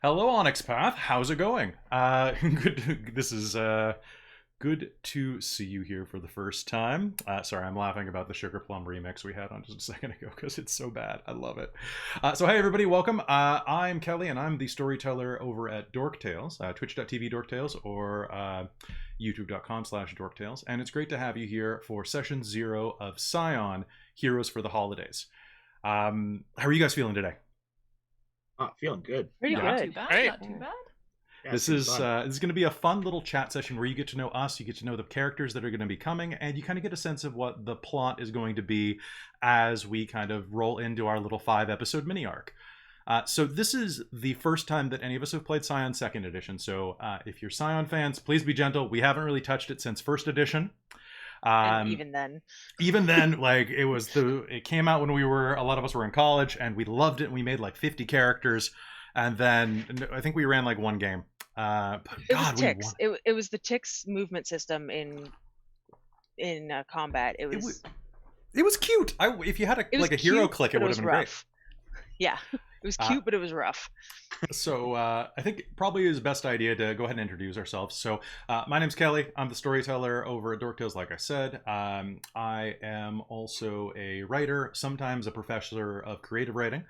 Hello, Onyx Path. How's it going? This is good to see you here for the first time. Sorry, I'm laughing about the Sugar Plum remix we had on just a second ago because it's so bad. I love it. So hey, everybody, welcome. I'm Kelly, and I'm the storyteller over at dorktales, twitch.tv dorktales, or youtube.com/dorktales. And it's great to have you here for session 0 of Scion, Heroes for the Holidays. How are you guys feeling today? Feeling good. Pretty Yeah. good. Not too bad. Not too bad. Yeah, This it's is fun. going to be a fun little chat session where you get to know us, you get to know the characters that are going to be coming, and you kind of get a sense of what the plot is going to be as we kind of roll into our little 5-episode mini arc. So this is the first time that any of us have played Scion 2nd Edition, so if you're Scion fans, please be gentle. We haven't really touched it since 1st Edition. And even then, Like it came out when a lot of us were in college, and we loved it, and we made like 50 characters, and then I think we ran like one game. But it God, was ticks. It was the ticks movement system in combat. It was cute. If you had a hero click, it would have been rough. Yeah, it was cute, but it was rough. So I think probably is the best idea to go ahead and introduce ourselves. So my name's Kelly. I'm the storyteller over at Dorktales, like I said. I am also a writer, sometimes a professor of creative writing.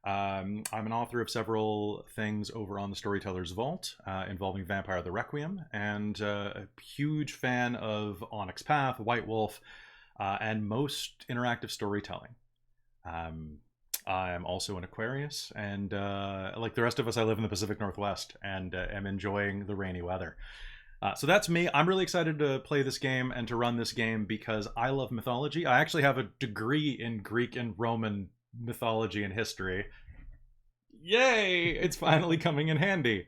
I'm an author of several things over on the Storyteller's Vault involving Vampire the Requiem, and a huge fan of Onyx Path, White Wolf, and most interactive storytelling. I'm also an Aquarius, and like the rest of us, I live in the Pacific Northwest and am enjoying the rainy weather. So that's me. I'm really excited to play this game and to run this game because I love mythology. I actually have a degree in Greek and Roman mythology and history. Yay! It's finally coming in handy.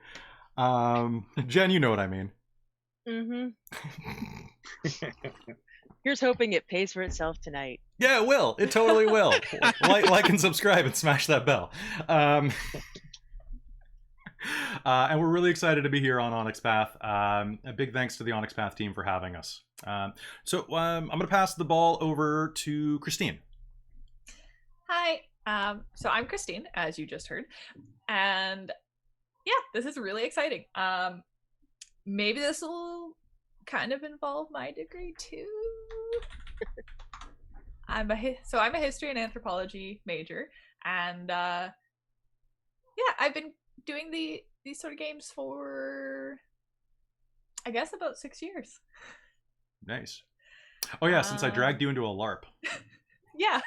Jen, you know what I mean. Mm-hmm. Here's hoping it pays for itself tonight. Yeah, it will. It totally will. like and subscribe and smash that bell. And we're really excited to be here on Onyx Path. A big thanks to the Onyx Path team for having us. So I'm going to pass the ball over to Christine. Hi. So I'm Christine, as you just heard, and yeah, this is really exciting. Maybe this will kind of involve my degree too. I'm a history and anthropology major, and yeah, I've been doing these sort of games for, I guess, about 6 years. Nice. Oh yeah, since I dragged you into a LARP. Yeah.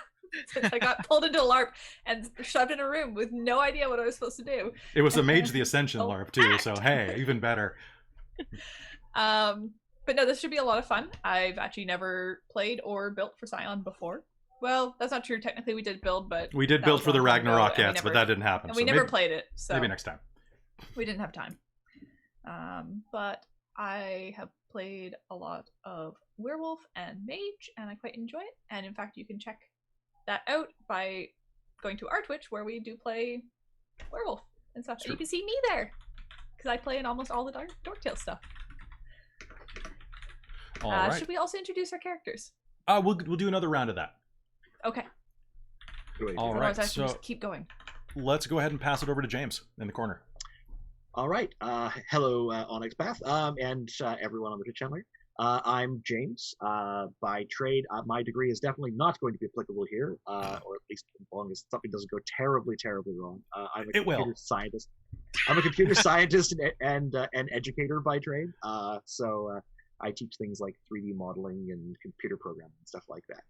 Since I got pulled into a LARP and shoved in a room with no idea what I was supposed to do. It was a Mage the Ascension Oh, LARP too, so hey, even better. But no, this should be a lot of fun. I've actually never played or built for Scion before. Well, that's not true. Technically, we did build, but We did that build was for the a long time ago, Ragnarok and we Yets, but that didn't happen. And so we never maybe, played it, so maybe next time. we didn't have time. But I have played a lot of Werewolf and Mage, and I quite enjoy it. And in fact, you can check that out by going to our Twitch, where we do play Werewolf and stuff. And you can see me there because I play in almost all the Dorktales stuff. All right. Should we also introduce our characters? We'll do another round of that. Okay. All right. Otherwise, I should So just keep going. let's go ahead and pass it over to James in the corner. All right. Hello, Onyx Path, and everyone on the Twitch channel. I'm James. By trade, my degree is definitely not going to be applicable here, or at least as long as something doesn't go terribly, terribly wrong. I'm a computer scientist. I'm a computer scientist and an educator by trade. So I teach things like 3D modeling and computer programming and stuff like that.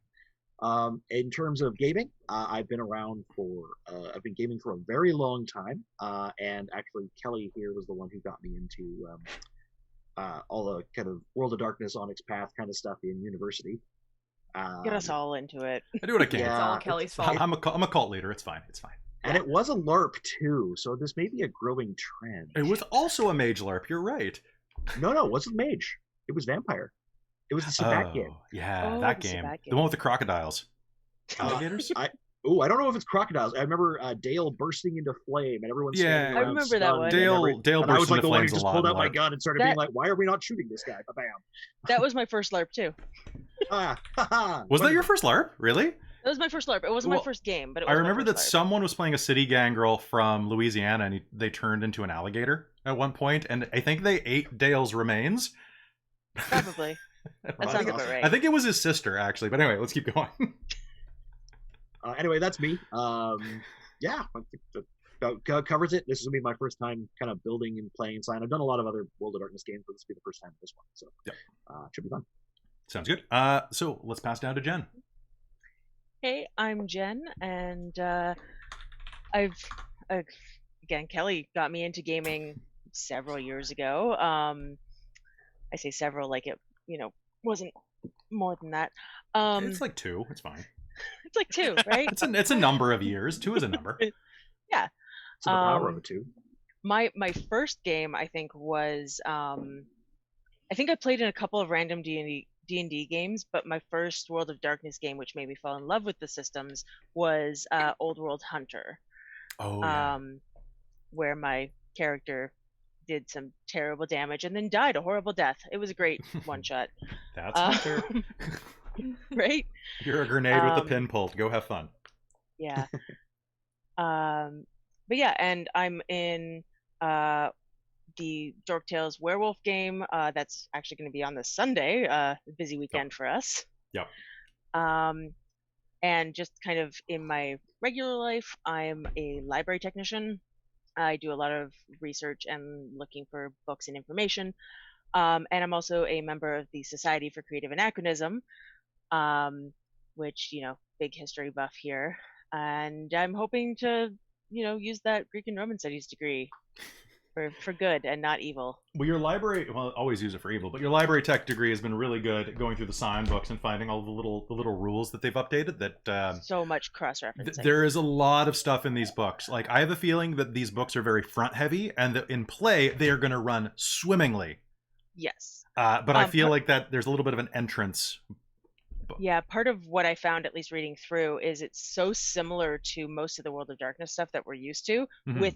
In terms of gaming, I've been around I've been gaming for a very long time, and actually Kelly here was the one who got me into all the kind of World of Darkness, Onyx Path kind of stuff in university. Get us all into it. I do what I can. It's all Kelly's fault. I'm a cult leader. It's fine. It's fine. And it was a LARP too, so this may be a growing trend. It was also a Mage LARP. You're right. No, it wasn't Mage. It was Vampire. It was the Sabat game. Yeah, Oh, that the game. Sabat The game. one with the crocodiles. Alligators? I don't know if it's crocodiles. I remember Dale bursting into flame and everyone Yeah. standing I around remember that stunned one. and Dale and I burst was like into the one who flames a just lot pulled in out my LARP. gun and started being like, "Why are we not shooting this guy?" Bam. That was my first LARP too. Was that your first LARP? Really? That was my first LARP. It wasn't Well, my first game, but it I was remember my that first LARP. someone was playing a city gang girl from Louisiana, and they turned into an alligator at one point, and I think they ate Dale's remains. Probably. That Well, sounds I about think- right. I think it was his sister, actually. But anyway, let's keep going. Anyway, that's me. Yeah, I think that covers it. This will be my first time kind of building and playing Scion. I've done a lot of other World of Darkness games, but this will be the first time with this one. So, should be fun. Sounds good. So let's pass down to Jen. Hey, I'm Jen, and I've again, Kelly got me into gaming several years ago. I say several, like it, wasn't more than that. It's like 2. It's fine. It's like 2, right? It's a number of years. 2 is a number. Yeah. So the power of it too. My first game, I think, was I think I played in a couple of random D&D games, but my first World of Darkness game, which made me fall in love with the systems, was Old World Hunter. Oh, yeah. Where my character did some terrible damage and then died a horrible death. It was a great one shot. That's Hunter. Right? You're a grenade with a pin pulled. Go have fun. Yeah. But yeah, and I'm in the Dorktales werewolf game. That's actually going to be on this Sunday. Busy weekend for us. Yep. And just kind of in my regular life, I'm a library technician. I do a lot of research and looking for books and information. And I'm also a member of the Society for Creative Anachronism, which, big history buff here. And I'm hoping to, use that Greek and Roman studies degree for good and not evil. Well, your library, always use it for evil, but your library tech degree has been really good at going through the Scion books and finding all the little rules that they've updated. That so much cross-referencing. There is a lot of stuff in these books. Like, I have a feeling that these books are very front heavy, and that in play they are going to run swimmingly. Yes. But I feel like that there's a little bit of an entrance. Yeah, part of what I found, at least reading through, is it's so similar to most of the World of Darkness stuff that we're used to, with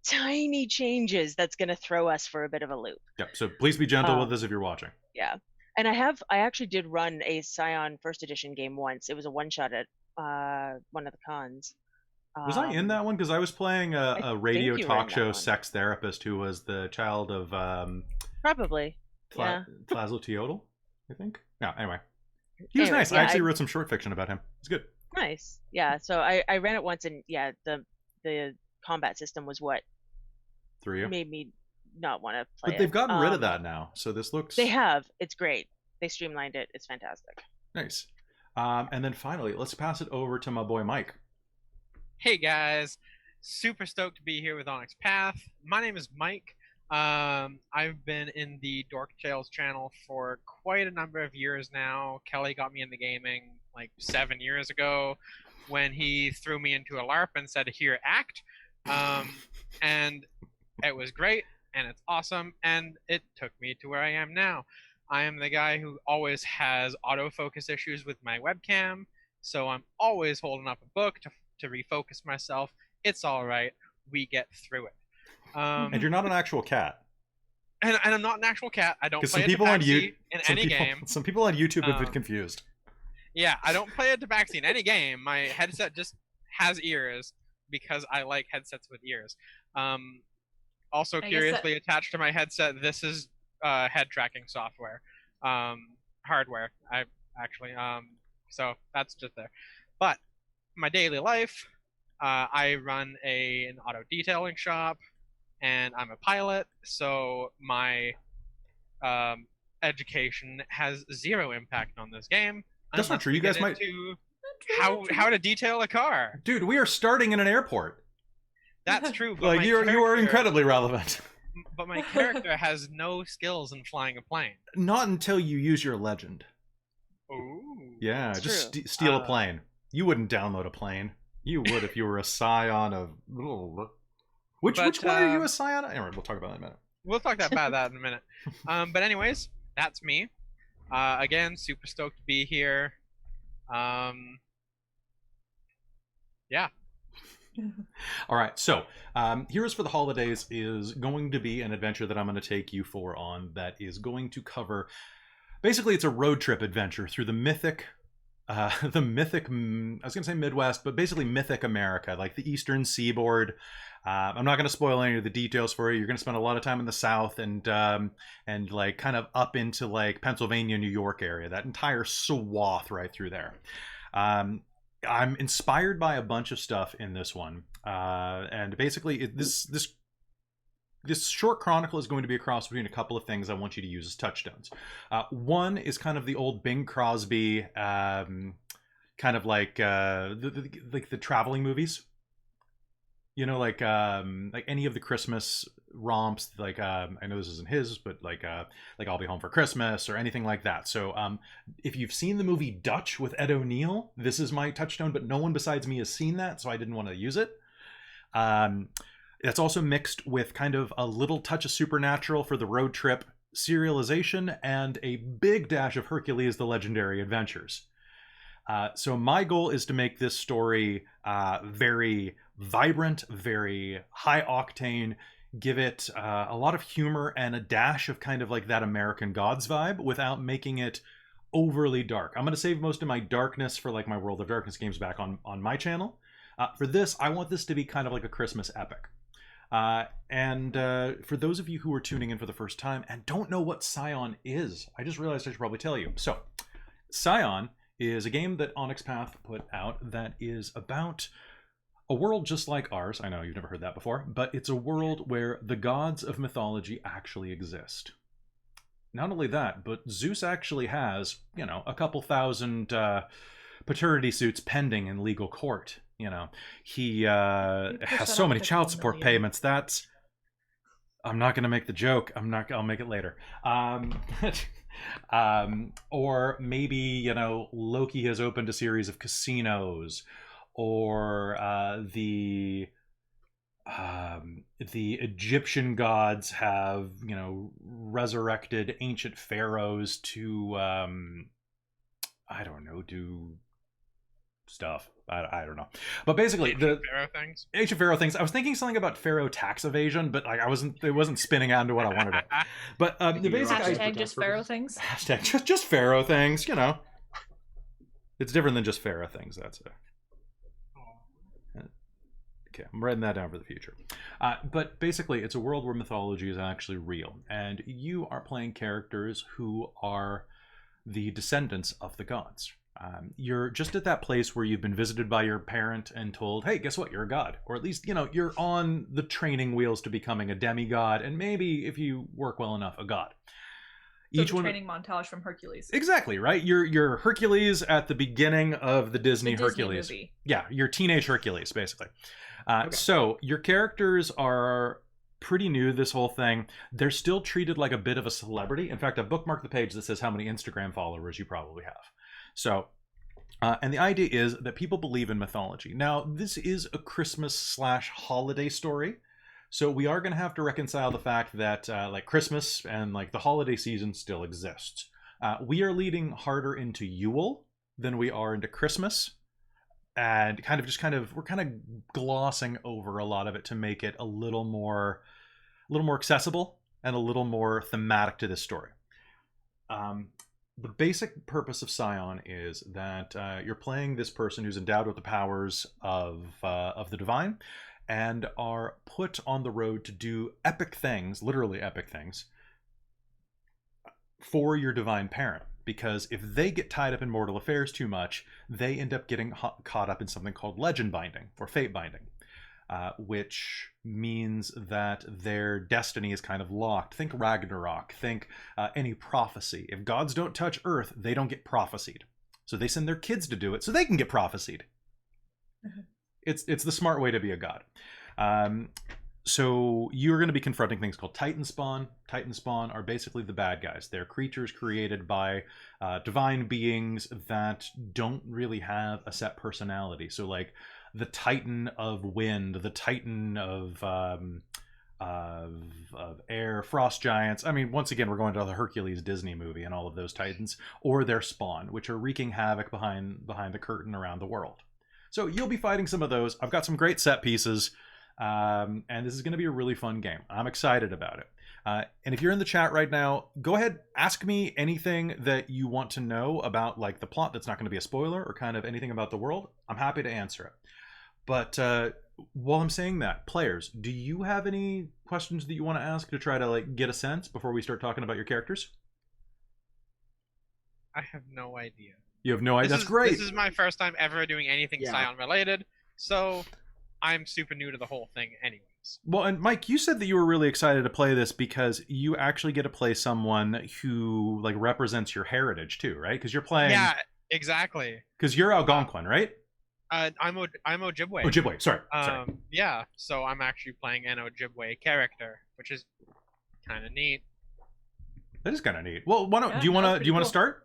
tiny changes that's going to throw us for a bit of a loop. Yeah, so please be gentle with this if you're watching. Yeah. And I actually did run a Scion first edition game once. It was a one-shot at one of the cons. Was I in that one? Because I was playing a radio talk show one. sex therapist who was the child of probably Laszlo Teodor, I think. Yeah, anyway. He was nice. Yeah, I actually wrote some short fiction about him. It's good. Nice. Yeah, so I ran it once, and yeah, the combat system was what made me not want to play it. But they've gotten rid of that now, so this looks... They have. It's great. They streamlined it. It's fantastic. Nice. And then finally, let's pass it over to my boy Mike. Hey guys, super stoked to be here with Onyx Path. My name is Mike. I've been in the dorktales channel for quite a number of years now. Kelly got me into gaming like 7 years ago when he threw me into a LARP and said, "Here, act." And it was great, and it's awesome, and it took me to where I am now. I am the guy who always has autofocus issues with my webcam, so I'm always holding up a book to refocus myself. It's all right. We get through it. And you're not an actual cat. And I'm not an actual cat. I don't play a tabaxi in any game. Some people on YouTube have been confused. Yeah, I don't play a tabaxi in any game. My headset just has ears because I like headsets with ears. Also, curiously attached to my headset, this is head tracking software, hardware. So that's just there. But my daily life, I run an auto detailing shop, and I'm a pilot. So my education has zero impact on this game. That's not true. You guys might how to detail a car. Dude, we are starting in an airport. That's true. But Like you are incredibly relevant. But my character has no skills in flying a plane. Not until you use your legend. Ooh. Yeah, That's just steal a plane. You wouldn't download a plane. You would if you were a Scion of... Which one are you a Scion? Anyway, we'll talk about that in a minute. We'll talk about that in a minute. But anyways, that's me. Again, super stoked to be here. Yeah. All right, so Heroes for the Holidays is going to be an adventure that I'm going to take you on that is going to cover... Basically, it's a road trip adventure through the mythic the mythic, I was gonna say Midwest, but basically mythic America, like the Eastern Seaboard. I'm not going to spoil any of the details for you. You're going to spend a lot of time in the South and like kind of up into like Pennsylvania, New York area, that entire swath right through there. I'm inspired by a bunch of stuff in this one, and basically this short chronicle is going to be a cross between a couple of things I want you to use as touchstones. One is kind of the old Bing Crosby, kind of like the traveling movies. You know, like any of the Christmas romps, like I know this isn't his, but like I'll Be Home for Christmas or anything like that. So if you've seen the movie Dutch with Ed O'Neill, this is my touchstone, but no one besides me has seen that, so I didn't want to use it. It's also mixed with kind of a little touch of supernatural for the road trip serialization and a big dash of Hercules the Legendary Adventures. So my goal is to make this story very vibrant, very high octane, give it a lot of humor and a dash of kind of like that American Gods vibe without making it overly dark. I'm going to save most of my darkness for like my World of Darkness games back on my channel. For this, I want this to be kind of like a Christmas epic. And for those of you who are tuning in for the first time and don't know what Scion is, I just realized I should probably tell you. So, Scion is a game that Onyx Path put out that is about a world just like ours. I know you've never heard that before, but it's a world where the gods of mythology actually exist. Not only that, but Zeus actually has, you know, a couple thousand paternity suits pending in legal court. You know, he has so many child support payments. That's, I'm not going to make the joke. I'll make it later. Or maybe, you know, Loki has opened a series of casinos, or the Egyptian gods have, you know, resurrected ancient pharaohs to I don't know, do stuff. I don't know, but basically the Pharaoh things. ancient pharaoh things. I was thinking something about pharaoh tax evasion, but like it wasn't spinning out into what I wanted to. But the basic hashtag just pharaoh things. Hashtag just pharaoh things. You know, it's different than just pharaoh things. That's it. Okay, I'm writing that down for the future. But basically, it's a world where mythology is actually real, and you are playing characters who are the descendants of the gods. You're just at that place where you've been visited by your parent and told, hey, guess what? You're a god. Or at least, you know, you're on the training wheels to becoming a demigod, and maybe, if you work well enough, a god. So each training montage from Hercules. Exactly, right? You're Hercules at the beginning of the Disney Hercules movie. Yeah, you're teenage Hercules, basically. So your characters are pretty new, this whole thing. They're still treated like a bit of a celebrity. In fact, I've bookmarked the page that says how many Instagram followers you probably have. So, and the idea is that people believe in mythology. Now, this is a Christmas/holiday story. So we are going to have to reconcile the fact that like Christmas and like the holiday season still exists. We are leading harder into Yule than we are into Christmas. And we're kind of glossing over a lot of it to make it a little more accessible and a little more thematic to this story. The basic purpose of Scion is that you're playing this person who's endowed with the powers of the divine, and are put on the road to do epic things, literally epic things, for your divine parent. Because if they get tied up in mortal affairs too much, they end up getting caught up in something called legend binding or fate binding, which means that their destiny is kind of locked. Think Ragnarok, think any prophecy. If gods don't touch Earth, they don't get prophesied. So they send their kids to do it so they can get prophesied. Mm-hmm. It's the smart way to be a god. So you're going to be confronting things called Titan Spawn. Titan Spawn are basically the bad guys. They're creatures created by divine beings that don't really have a set personality. So like the Titan of wind, the Titan of air, frost giants. I mean, once again, we're going to the Hercules Disney movie and all of those Titans, or their spawn, which are wreaking havoc behind the curtain around the world. So you'll be fighting some of those. I've got some great set pieces. And this is going to be a really fun game. I'm excited about it. And if you're in the chat right now, go ahead, ask me anything that you want to know about like the plot that's not going to be a spoiler or kind of anything about the world. I'm happy to answer it. But while I'm saying that, players, do you have any questions that you want to ask to try to like get a sense before we start talking about your characters? I have no idea. You have no idea. That's great. This is my first time ever doing anything Yeah. Scion related, so I'm super new to the whole thing anyways. Well, and Mike, you said that you were really excited to play this because you actually get to play someone who like represents your heritage too, right? Because you're playing. Yeah, exactly. Because you're Algonquin, right? I'm Ojibwe. Ojibwe. Sorry. Yeah, so I'm actually playing an Ojibwe character, which is kind of neat. That is kind of neat. Well, why don't Yeah, do you want to that's pretty cool. start?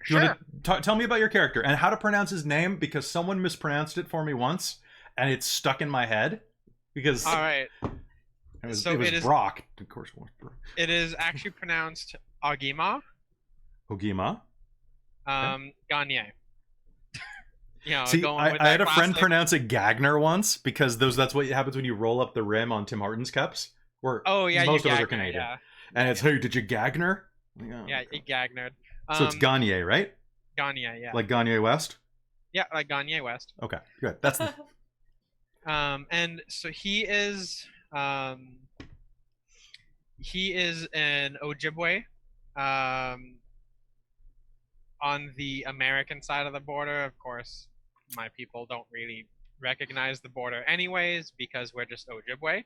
Do you Sure. want to tell me about your character and how to pronounce his name because someone mispronounced it for me once and it's stuck in my head because All right. it was So it is- Brock. Of course, it was Brock. It is actually pronounced Agima, Ogima. Gagne. You know, See, going with I had that a friend classic- pronounce it Gagner once because that's what happens when you roll up the rim on Tim Hortons cups. Where Oh yeah, most you of us are Gagner, Canadian, Yeah, and it's hey, did you Gagner? yeah, you Gagnered. So it's Gagne, right? Gagne, yeah. Like Gagne West. Yeah, like Gagne West. Okay, good. That's the, And so he is an Ojibwe, on the American side of the border. Of course, my people don't really recognize the border anyways because we're just Ojibwe.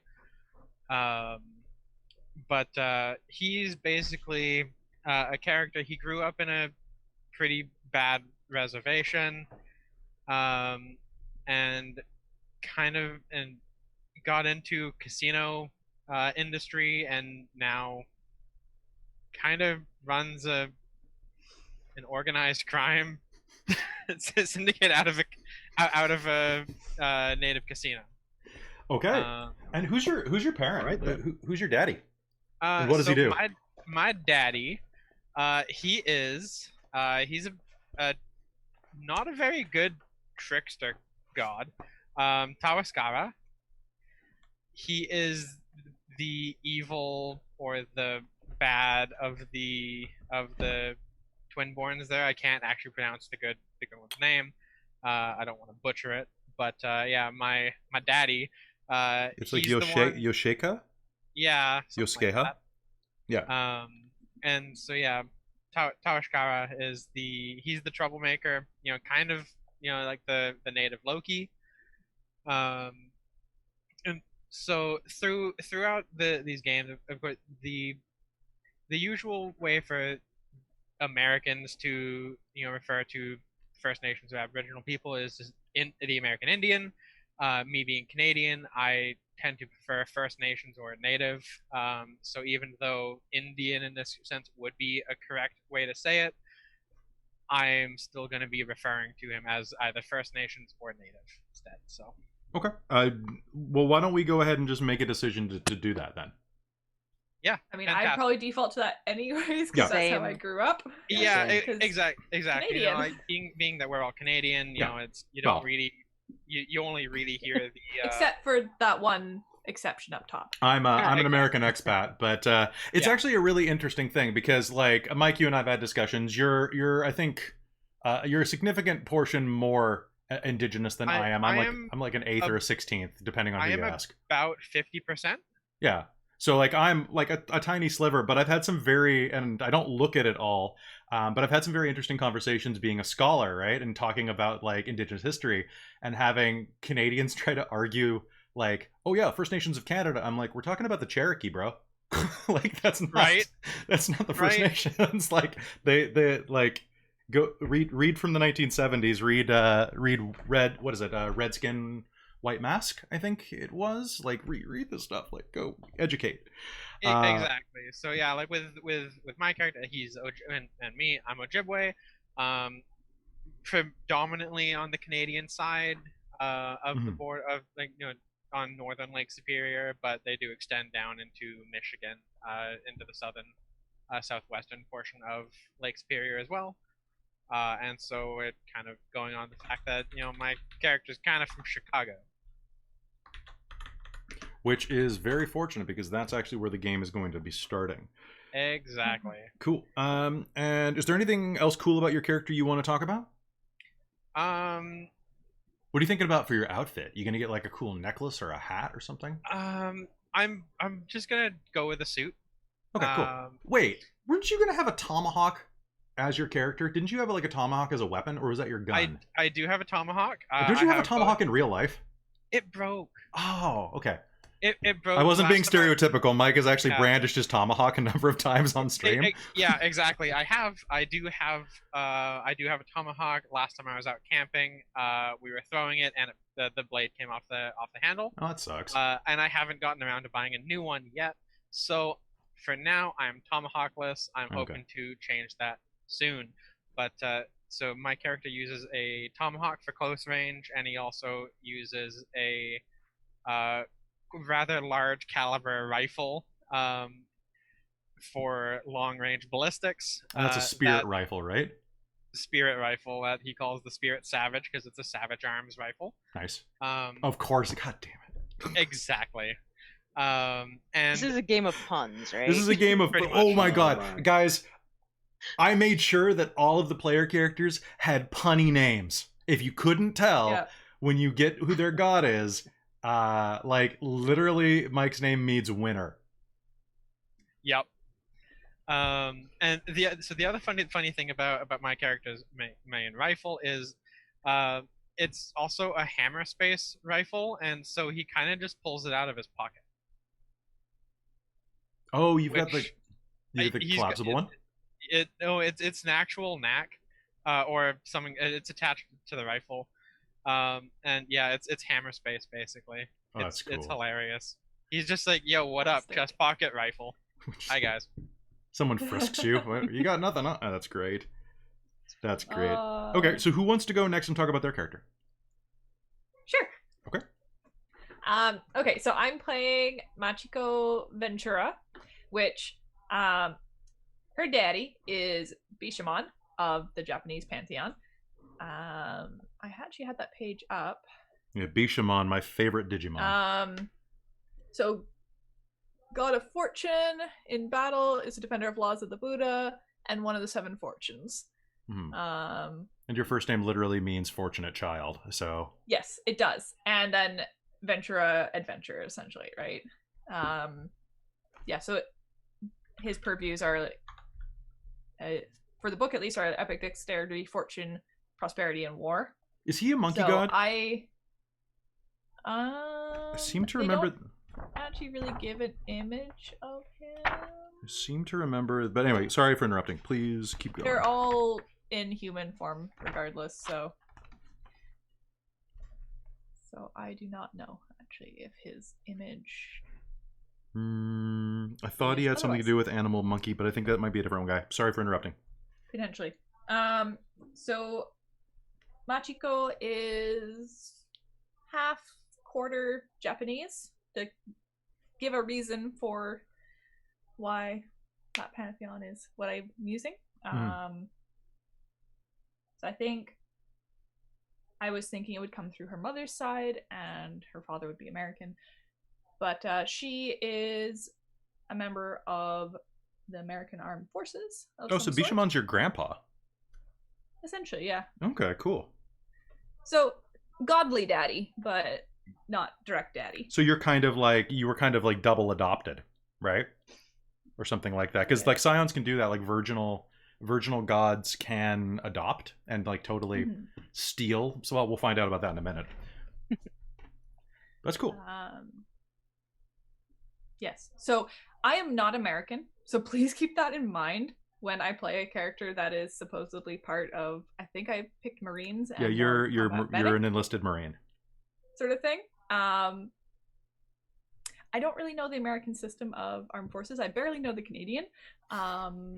But he's basically a character. He grew up in a pretty bad reservation, and got into casino industry, and now kind of runs an organized crime syndicate out of a native casino. okay. And who's your parent? All right, Who's your daddy? And what does he do? My daddy, he's a not a very good trickster god. Tawaskara. He is the evil or the bad of the twinborns there. I can't actually pronounce the good one's name. I don't want to butcher it, but yeah, my daddy. It's like he's the one- Yosheka? Yeah. something like Yoskeha? that. Yeah. And so yeah, Tawashkara he's the troublemaker. You know, kind of like the native Loki. And so throughout these games, of course, the usual way for Americans to refer to First Nations or Aboriginal people is in the American Indian. Me being Canadian, I tend to prefer First Nations or Native. So even though Indian in this sense would be a correct way to say it, I'm still going to be referring to him as either First Nations or Native instead. So. Okay. Well, why don't we go ahead and just make a decision to do that then? Yeah. I mean, fantastic. I'd probably default to that anyways Yeah. because that's how Same. I grew up. Yeah, same. exactly. Canadian. Like being that we're all Canadian, Yeah. it's you don't Well. really you only really hear the Except for that one exception up top. I'm an exactly. American expat, but it's Yeah. actually a really interesting thing because, like, Mike, you and I've had discussions. I think, you're a significant portion more Indigenous than I am. I'm like an eighth or a 16th, depending on who you ask. about 50%. Yeah. So like I'm like a tiny sliver, but I've had some and I don't look at it all, but I've had some very interesting conversations being a scholar, right, and talking about like Indigenous history and having Canadians try to argue like, oh yeah, First Nations of Canada. I'm like, we're talking about the Cherokee, bro. Like that's not Right. That's not the First Right. Nations. Like they like go read from the 1970s. Read Redskin. White Mask, I think it was. Like read this stuff. Like go educate. Exactly. So yeah, like with my character, he's and me, I'm Ojibwe, predominantly on the Canadian side of the board of on northern Lake Superior, but they do extend down into Michigan, into the southwestern portion of Lake Superior as well. And so it kind of going on the fact that my character's kind of from Chicago. which is very fortunate because that's actually where the game is going to be starting. Exactly. Cool. And is there anything else cool about your character you want to talk about? What are you thinking about for your outfit? You gonna get like a cool necklace or a hat or something? I'm just gonna go with a suit. Okay, cool. Wait, weren't you gonna have a tomahawk as your character? Didn't you have like a tomahawk as a weapon, or was that your gun? I do have a tomahawk. Did you have a tomahawk in real life? It broke. Oh, okay. It broke. I wasn't being last time stereotypical. Mike has actually brandished his tomahawk a number of times on stream. Yeah, exactly. I do have a tomahawk. Last time I was out camping, we were throwing it, and the blade came off the handle. Oh, that sucks. And I haven't gotten around to buying a new one yet. So for now, I'm tomahawkless. I'm hoping to change that soon. But so my character uses a tomahawk for close range, and he also uses a rather large caliber rifle for long range ballistics. And that's a spirit rifle, right? Spirit rifle that he calls the Spirit Savage because it's a Savage Arms rifle. Nice. Of course. God damn it. Exactly. And this is a game of puns, right? This is a game of oh my god, guys! I made sure that all of the player characters had punny names. If you couldn't tell, when you get who their god is, like literally, Mike's name means winner. Yep. And the other funny thing about my character's main rifle is, it's also a hammer space rifle, and so he kind of just pulls it out of his pocket. Oh, you've got the collapsible one. It's an actual knack, or something. It's attached to the rifle, and yeah, it's hammer space basically. Oh, that's cool. It's hilarious. He's just like, yo, what up, chest pocket rifle? Hi guys. Someone frisks you. You got nothing. Oh, that's great. That's great. Okay, so who wants to go next and talk about their character? Sure. Okay. Okay, so I'm playing Machiko Ventura, which her daddy is Bishamon of the Japanese pantheon. I actually had that page up. Yeah, Bishamon, my favorite Digimon. So God of Fortune in battle is a defender of laws of the Buddha and one of the seven fortunes. And your first name literally means fortunate child, so yes, it does. And then Ventura, adventure, essentially, right? Yeah, so his purviews are for the book at least are epic dexterity, fortune, prosperity, and war. Is he a monkey god? I seem to remember actually really give an image of him. I seem to remember, but anyway, sorry for interrupting. Please keep going. They're all in human form regardless, so I do not know actually if his image I thought he had something to do with animal monkey, but I think that might be a different guy. Sorry for interrupting. Potentially. So Machiko is half quarter Japanese, to give a reason for why that pantheon is what I'm using. So I think I was thinking it would come through her mother's side and her father would be American. But she is a member of the American Armed Forces. Oh, so Bishamon's your grandpa? Essentially, yeah. Okay, cool. So, godly daddy, but not direct daddy. So you were kind of like double adopted, right? Or something like that. Because like Scions can do that, like virginal gods can adopt and like totally steal. So we'll find out about that in a minute. That's cool. Yes. So I am not American, so please keep that in mind when I play a character that is supposedly part of. I think I picked Marines. And yeah, you're an enlisted Marine. Sort of thing. I don't really know the American system of armed forces. I barely know the Canadian. I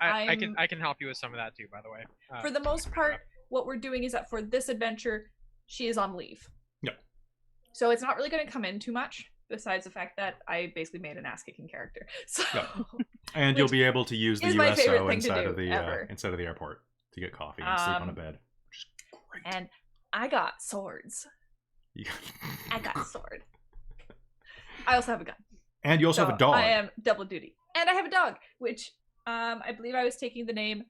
can help you with some of that too, by the way. For the most part, what we're doing is that for this adventure, she is on leave. Yeah. So it's not really going to come in too much. Besides the fact that I basically made an ass-kicking character, so and you'll be able to use the USO inside of the airport to get coffee and sleep on a bed, which is great. And I got swords. I got a sword. I also have a gun. And you also have a dog. I am double duty. And I have a dog, which I believe I was taking the name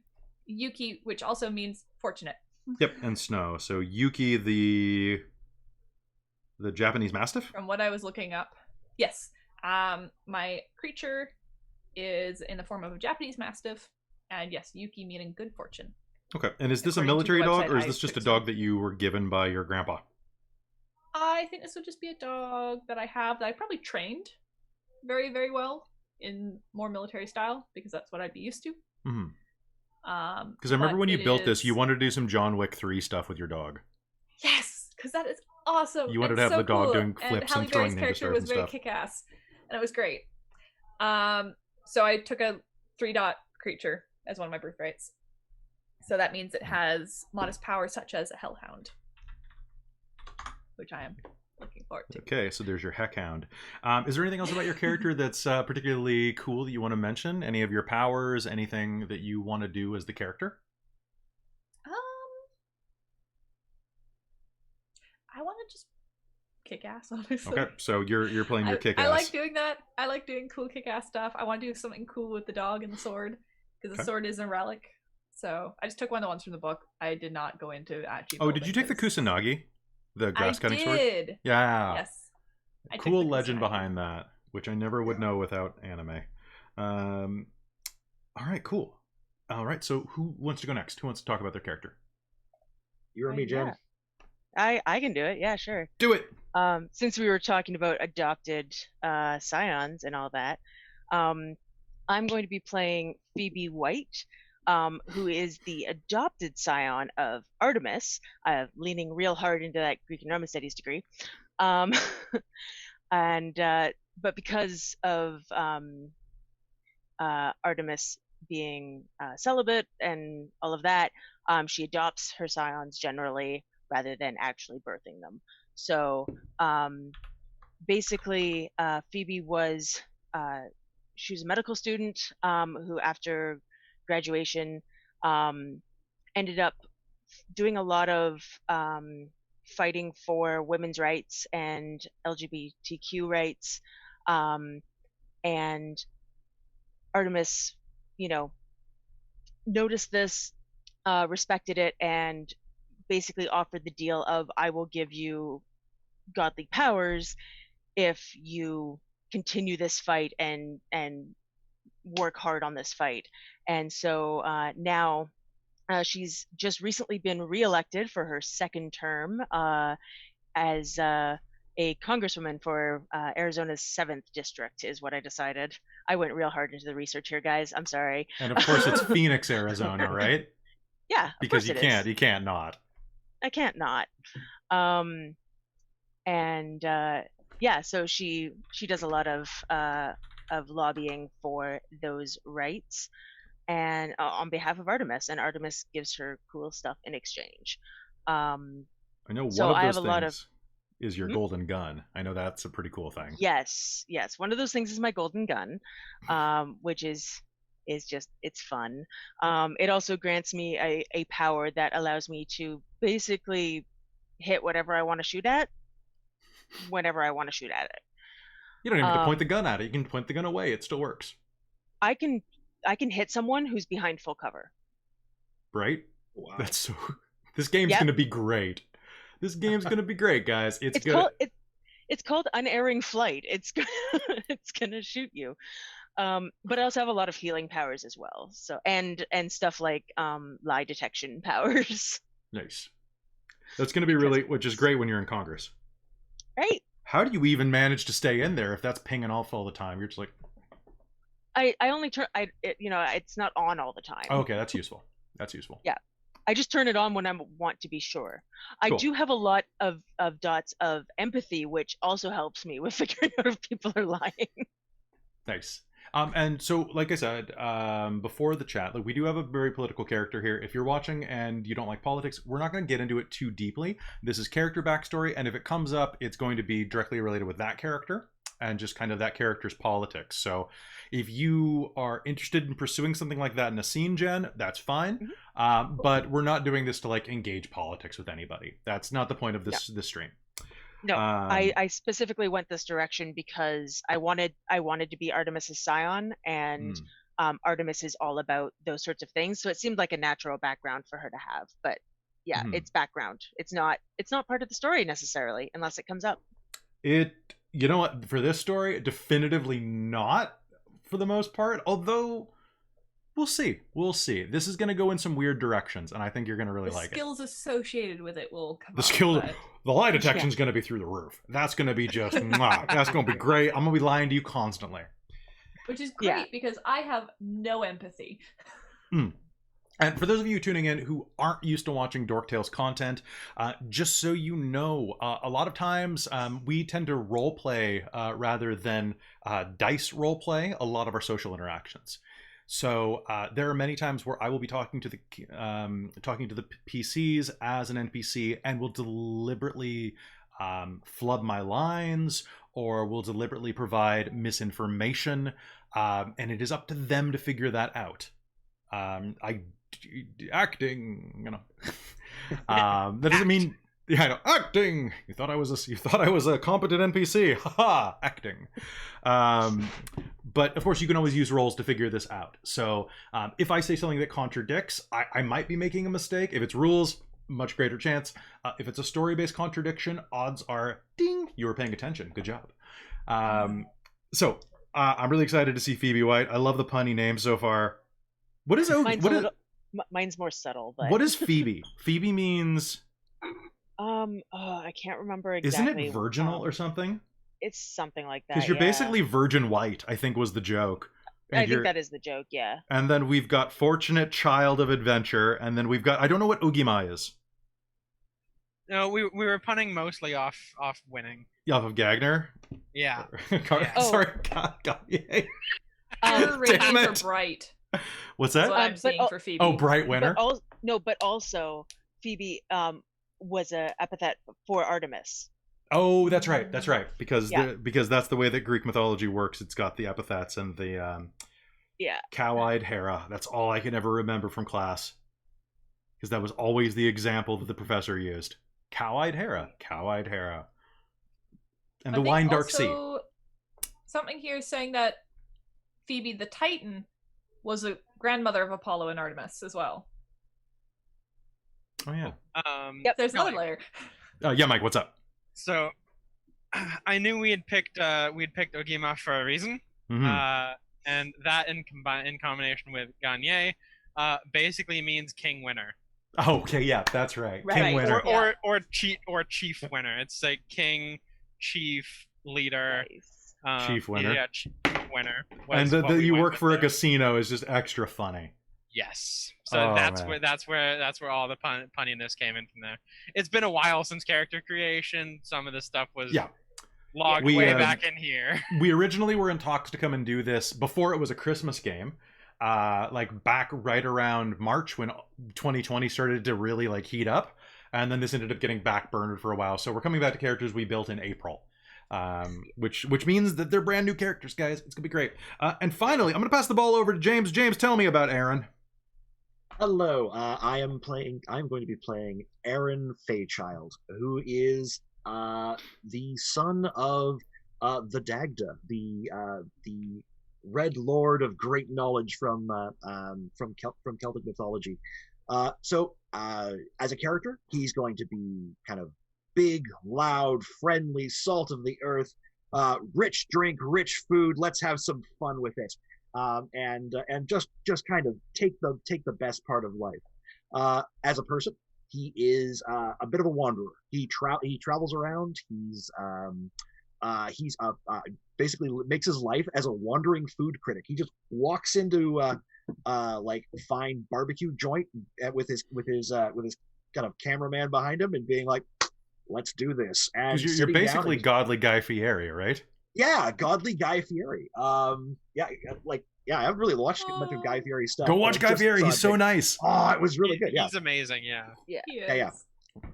Yuki, which also means fortunate. Yep, and Snow. So Yuki, the Japanese Mastiff? From what I was looking up. Yes. My creature is in the form of a Japanese Mastiff. And yes, Yuki meaning good fortune. Okay, and is this a According to the military dog, website or is I this just a took dog some- that you were given by your grandpa? I think this would just be a dog that I have that I probably trained very, very well in more military style, because that's what I'd be used to. Mm-hmm. Because I remember when you built this, you is- wanted to do some John Wick 3 stuff with your dog. Yes, because that is awesome. You wanted and to have so the dog cool. doing flips Halle and throwing Berry's ninja character stars was and very stuff. kick-ass, and it was great. So I took a 3-dot creature as one of my birthrights. So that means it has modest powers such as a hellhound, which I am looking forward to. Okay, so there's your Heckhound. Is there anything else about your character that's particularly cool that you want to mention? Any of your powers? Anything that you want to do as the character? I want to just kick ass, honestly. Okay, so you're playing your kick-ass. I like doing that. I like doing cool kick-ass stuff. I want to do something cool with the dog and the sword, because the sword is a relic. So I just took one of the ones from the book. I did not go into actually. Oh, did you take the Kusanagi? The grass cutting sword? I did. Yeah. Yes. I took Cool the legend Kusanagi. behind that, which I never would know without anime. All right, cool. All right, so who wants to go next? Who wants to talk about their character? You or me, Jen? I can do it. Yeah, sure. Do it. Since we were talking about adopted scions and all that, I'm going to be playing Phoebe White, who is the adopted scion of Artemis, leaning real hard into that Greek and Roman studies degree. But because of Artemis being celibate and all of that, she adopts her scions generally rather than actually birthing them. So basically, Phoebe was she was a medical student who, after graduation, ended up doing a lot of fighting for women's rights and LGBTQ rights, and Artemis, noticed this, respected it, and basically offered the deal of, I will give you godly powers if you continue this fight and work hard on this fight. And so now she's just recently been reelected for her second term as a congresswoman for Arizona's 7th district, is what I decided. I went real hard into the research here, guys. I'm sorry. And of course it's Phoenix, Arizona, right? Yeah, Because you can't not. I can't not. So she does a lot of lobbying for those rights, and on behalf of Artemis, and Artemis gives her cool stuff in exchange. I know one so of I those have a lot things of- is your golden gun. I know that's a pretty cool thing. Yes. One of those things is my golden gun, which is just, it's fun. It also grants me a power that allows me to basically hit whatever I want to shoot at, whenever I want to shoot at it. You don't even have to point the gun at it. You can point the gun away. It still works. I can hit someone who's behind full cover. Right? Wow. That's so... This game's Yep. going to be great. This game's going to be great, guys. It's called unerring flight. It's gonna shoot you. But I also have a lot of healing powers as well. So and stuff like lie detection powers. Nice. That's going to be really, which is great when you're in Congress. Right. How do you even manage to stay in there if that's pinging off all the time? You're just like, I only turn it's not on all the time. okay, that's useful. That's useful. Yeah. I just turn it on when I want to be sure. Cool. I do have a lot of dots of empathy, which also helps me with figuring out if people are lying. Nice. And so, like I said, before the chat, like, we do have a very political character here. If you're watching and you don't like politics, we're not going to get into it too deeply. This is character backstory, and if it comes up, it's going to be directly related with that character and just kind of that character's politics. So if you are interested in pursuing something like that in a scene, Jen, that's fine. Mm-hmm. But we're not doing this to like engage politics with anybody. That's not the point of this stream. No, I specifically went this direction because I wanted to be Artemis's Scion, and Artemis is all about those sorts of things. So it seemed like a natural background for her to have. But yeah, it's background. It's not part of the story necessarily unless it comes up. You know what? For this story, definitively not for the most part. Although we'll see. This is going to go in some weird directions, and I think you're going to really like it. The skills associated with it will come. The lie detection is going to be through the roof. That's going to be just that's going to be great. I'm going to be lying to you constantly. Which is great because I have no empathy. And for those of you tuning in who aren't used to watching Dorktales content, just so you know, a lot of times we tend to roleplay rather than dice roleplay a lot of our social interactions. So there are many times where I will be talking to the PCs as an NPC, and will deliberately flub my lines, or will deliberately provide misinformation, and it is up to them to figure that out. Acting, you know. That doesn't mean acting. You thought I was a competent NPC. Haha, acting. But of course, you can always use rolls to figure this out. So if I say something that contradicts, I might be making a mistake. If it's rules, much greater chance. If it's a story-based contradiction, odds are, ding, you were paying attention. Good job. So I'm really excited to see Phoebe White. I love the punny name so far. What is mine's more subtle, but what is Phoebe? Phoebe means I can't remember exactly. Isn't it virginal or something? It's something like that. Because you're basically virgin white, I think was the joke. And I think that is the joke, yeah. And then we've got fortunate child of adventure, and then we've got, I don't know what Ugima is. No, we were punning mostly off winning. Off of Gagner? Yeah. Sorry, God, yeah. You're rating for Bright. What's that? That's what I'm seeing for Phoebe. Oh, Bright winner? But also Phoebe was a epithet for Artemis. Oh, that's right. Because because that's the way that Greek mythology works. It's got the epithets and the cow-eyed Hera. That's all I can ever remember from class. Because that was always the example that the professor used. Cow-eyed Hera. And the wine dark sea. Something here is saying that Phoebe the Titan was a grandmother of Apollo and Artemis as well. Oh yeah. Yep, there's another layer. Yeah, Mike, what's up? So I knew we had picked Ogima for a reason. And that in combination with Gagne basically means king winner. Oh, okay, yeah, that's right. King winner. Or chief winner. It's like king, chief, leader. Nice. Chief winner. Yeah, chief winner. And that you work for a casino is just extra funny. Yes. So that's where all the punniness came in from there. It's been a while since character creation. Some of this stuff was logged way back in here. We originally were in talks to come and do this before it was a Christmas game. Like back right around March when 2020 started to really like heat up. And then this ended up getting backburned for a while. So we're coming back to characters we built in April. Which means that they're brand new characters, guys. It's gonna be great. And finally, I'm gonna pass the ball over to James. James, tell me about Aaron. Hello, I'm going to be playing Aaron Faychild, who is the son of the Dagda, the Red Lord of great knowledge from Celtic mythology. So as a character, he's going to be kind of big, loud, friendly, salt of the earth, rich drink, rich food. Let's have some fun with it. And just kind of take the best part of life. As a person, he is a bit of a wanderer. He travels around. He's basically makes his life as a wandering food critic. He just walks into like fine barbecue joint with his kind of cameraman behind him and being like, let's do this. And you're basically godly Guy Fieri, right? Yeah, godly Guy Fieri. I haven't really watched much of Guy Fieri stuff. Go watch Guy Fieri. He's so nice. Oh, it was really good. Yeah, he's amazing. Yeah.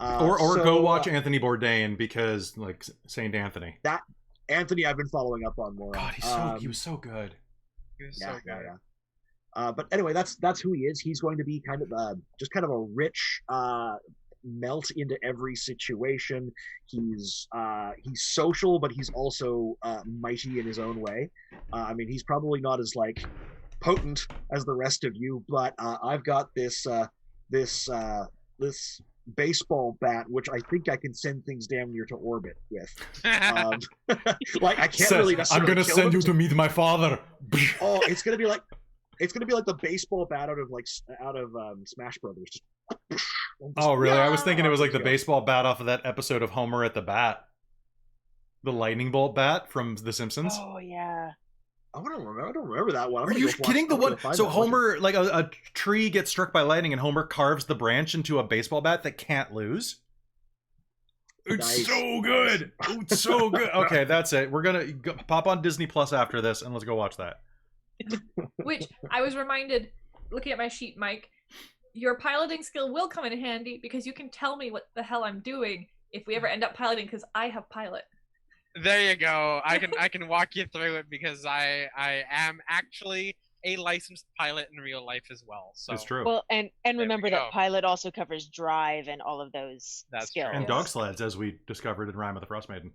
Or go watch Anthony Bourdain because like Saint Anthony. That Anthony, I've been following up on more. God, he was so good. He was so good. But anyway, that's who he is. He's going to be kind of a rich, melt into every situation. He's social, but he's also mighty in his own way. I mean, he's probably not as like potent as the rest of you, but I've got this baseball bat, which I think I can send things damn near to orbit with. Like I can't really. I'm gonna send you to meet my father. Oh, it's gonna be like the baseball bat out of Smash Brothers. Oh, really? I was thinking it was like the go. baseball bat off of that episode of Homer at the Bat, the lightning bolt bat from The Simpsons. Oh yeah. I don't remember that one. Are you kidding? The one. So Homer, like a tree gets struck by lightning, and Homer carves the branch into a baseball bat that can't lose. It's Nice. so good. It's so good. Okay, that's it. We're gonna pop on Disney Plus after this, and let's go watch that. Which I was reminded, looking at my sheet, Mike, your piloting skill will come in handy because you can tell me what the hell I'm doing if we ever end up piloting, because I have pilot. There you go. I can walk you through it because I am actually a licensed pilot in real life as well. So It's true. Well, and remember we that go. pilot also covers drive and all of those That's skills. true. And dog sleds, as we discovered in Rime of the Frost Maiden.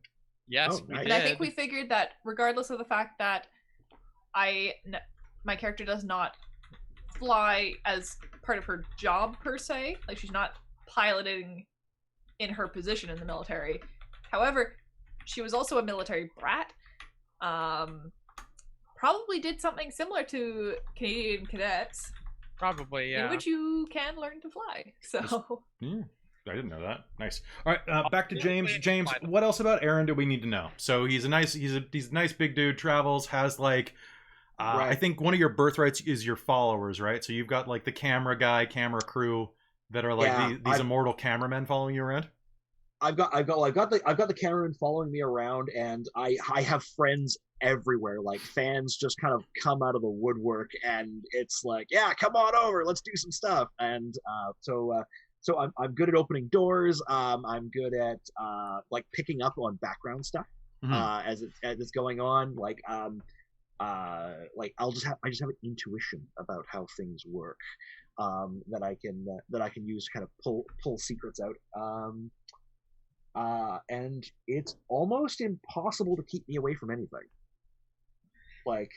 yes, Oh, we nice. did. And I think we figured that regardless of the fact that my character does not fly as part of her job per se, like she's not piloting in her position in the military. However, she was also a military brat. Probably did something similar to Canadian cadets, Probably, yeah. in which you can learn to fly. So Yeah, I didn't know that. Nice. All right, back to Yeah, James. we- James, what else about Aaron do we need to know? So he's a nice big dude. Travels, has like, Right. I think one of your birthrights is your followers, right? So you've got like the camera guy, camera crew that are like Yeah, these immortal cameramen following you around. I've got the cameraman following me around, and I have friends everywhere. Like fans just kind of come out of the woodwork, and it's like, yeah, come on over, let's do some stuff. And so I'm good at opening dours. I'm good at like picking up on background stuff as it's going on. Like I just have an intuition about how things work that I can use to kind of pull secrets out. And it's almost impossible to keep me away from anything. Like,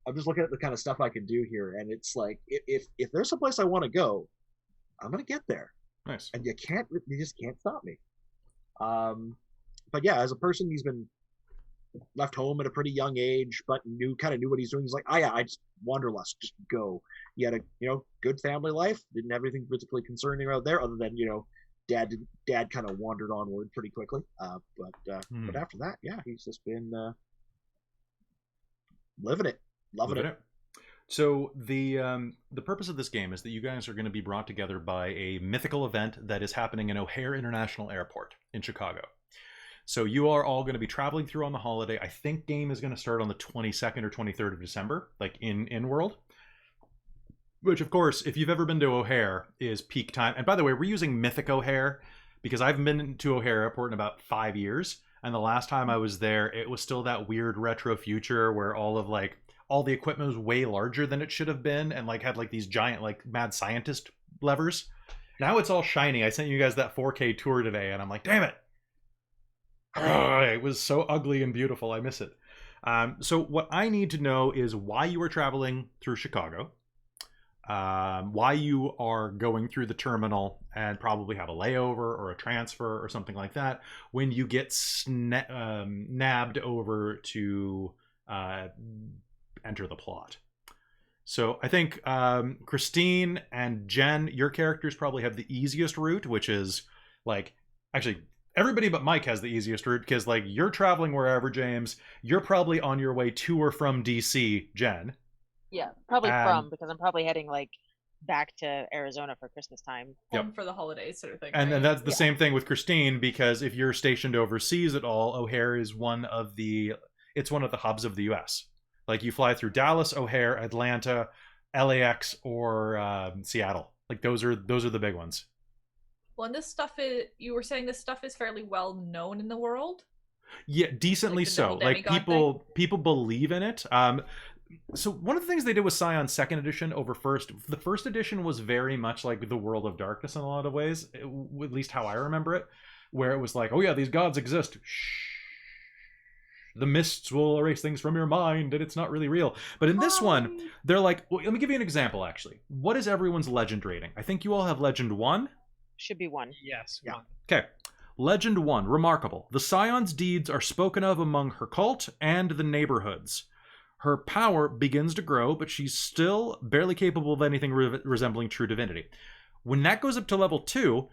I'm just looking at the kind of stuff I can do here, and it's like, if there's a place I want to go, I'm gonna get there, Nice. and you just can't stop me. But yeah, as a person, he's been left home at a pretty young age, but knew what he's doing. He's like, oh yeah, I just wanderlust, just go. He had a good family life, didn't have anything particularly concerning out there, other than dad kind of wandered onward pretty quickly. But after that, yeah, he's just been living it, loving it. So the purpose of this game is that you guys are going to be brought together by a mythical event that is happening in O'Hare International Airport in Chicago. So you are all going to be traveling through on the holiday. I think game is going to start on the 22nd or 23rd of December, like in world. Which, of course, if you've ever been to O'Hare, is peak time. And by the way, we're using Mythic O'Hare because I've been to O'Hare Airport in about 5 years. And the last time I was there, it was still that weird retro future where all the equipment was way larger than it should have been and had these giant mad scientist levers. Now it's all shiny. I sent you guys that 4K tour today, and I'm like, damn it. It was so ugly and beautiful. I miss it. So what I need to know is why you are traveling through Chicago. Why you are going through the terminal and probably have a layover or a transfer or something like that when you get nabbed over to enter the plot. So I think Christine and Jen, your characters probably have the easiest route, which is actually everybody but Mike has the easiest route because you're traveling wherever, James. You're probably on your way to or from DC, Jen. Yeah, probably because I'm probably heading back to Arizona for Christmas time. home for the holidays sort of thing. And right? then that's the same thing with Christine, because if you're stationed overseas at all, O'Hare is one of the hubs of the US. You fly through Dallas, O'Hare, Atlanta, LAX, or Seattle. Those are the big ones. Well, and this stuff you were saying this stuff is fairly well known in the world. Yeah, decently the so. double demigod People believe in it. so one of the things they did with Scion second edition over first, the first edition was very much like the World of Darkness in a lot of ways, at least how I remember it, where it was like, oh yeah, these gods exist. Shh. The mists will erase things from your mind, and it's not really real. But in this one, they're like, well, let me give you an example, actually. What is everyone's legend rating? I think you all have Legend 1. Should be 1. Yes, Yeah. 1. Okay. Legend 1, remarkable. The Scion's deeds are spoken of among her cult and the neighborhoods. Her power begins to grow, but she's still barely capable of anything resembling true divinity. When that goes up to level 2,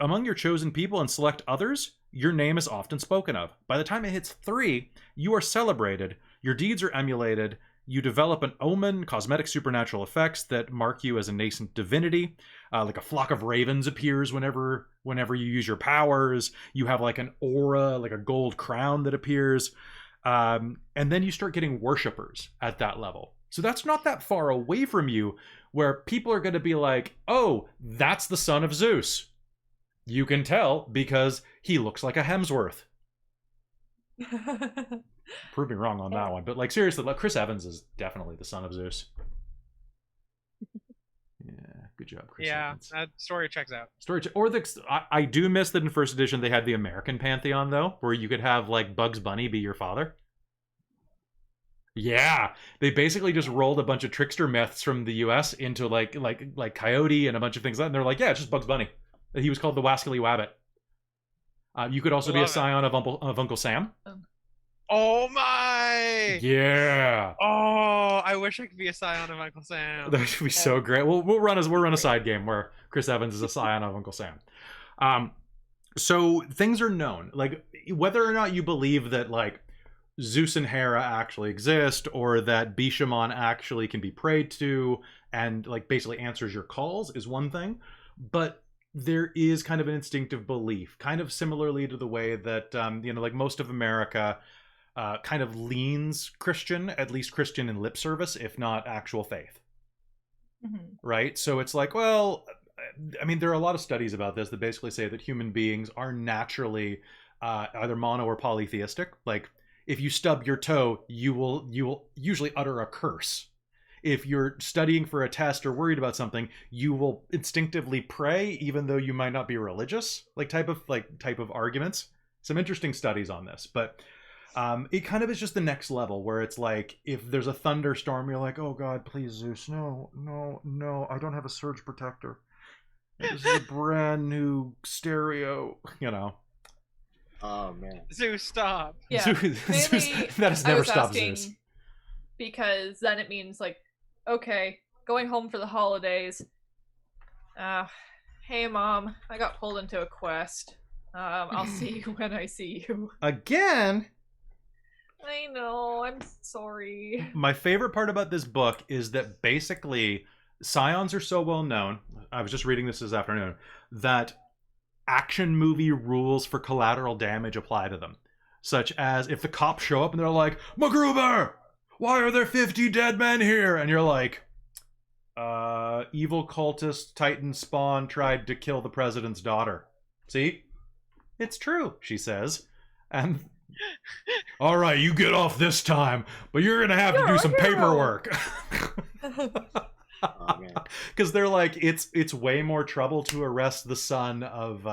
among your chosen people and select others, your name is often spoken of. By the time it hits 3, you are celebrated, your deeds are emulated, you develop an omen, cosmetic supernatural effects that mark you as a nascent divinity. Like a flock of ravens appears whenever you use your powers. You have like an aura, like a gold crown that appears. And then you start getting worshippers at that level. So that's not that far away from you, where people are going to be like, oh, that's the son of Zeus. You can tell because he looks like a Hemsworth. Prove me wrong on that one. But like seriously, like Chris Evans is definitely the son of Zeus. Yeah, good job, Chris Evans. Yeah, that story checks out. I do miss that in first edition they had the American Pantheon though, where you could have like Bugs Bunny be your father. Yeah, they basically just rolled a bunch of trickster myths from the U.S. into like Coyote and a bunch of things, and they're like, yeah, it's just Bugs Bunny. He was called the Wascally Wabbit. You could also be a scion of Uncle Sam. Oh my! Yeah. Oh, I wish I could be a scion of Uncle Sam. That would be so great. We'll run a side game where Chris Evans is a scion of Uncle Sam. So things are known, like whether or not you believe that like Zeus and Hera actually exist, or that Bishamon actually can be prayed to and like basically answers your calls is one thing, but there is kind of an instinctive belief, kind of similarly to the way that like most of America kind of leans Christian, at least Christian in lip service, if not actual faith. Mm-hmm. Right? So it's like, well, I mean, there are a lot of studies about this that basically say that human beings are naturally either mono or polytheistic. Like, if you stub your toe, you will usually utter a curse. If you're studying for a test or worried about something, you will instinctively pray, even though you might not be religious. Type of arguments. Some interesting studies on this, but it kind of is just the next level where it's like, if there's a thunderstorm, you're like, oh God, please Zeus, no, I don't have a surge protector. This is a brand new stereo, Oh man. Zeus, stop. Yeah. Zeus, that has never stopped Zeus. Because then it means like, okay, going home for the holidays. Hey mom, I got pulled into a quest. I'll see you when I see you. Again? I know, I'm sorry. My favorite part about this book is that basically Scions are so well known, I was just reading this afternoon, that action movie rules for collateral damage apply to them. Such as if the cops show up and they're like, MacGruber, why are there 50 dead men here? And you're like, evil cultist Titan Spawn tried to kill the president's daughter. See? It's true, she says. And all right, you get off this time, but you're gonna have to do some paperwork. Oh, man. Because they're like, it's way more trouble to arrest the son of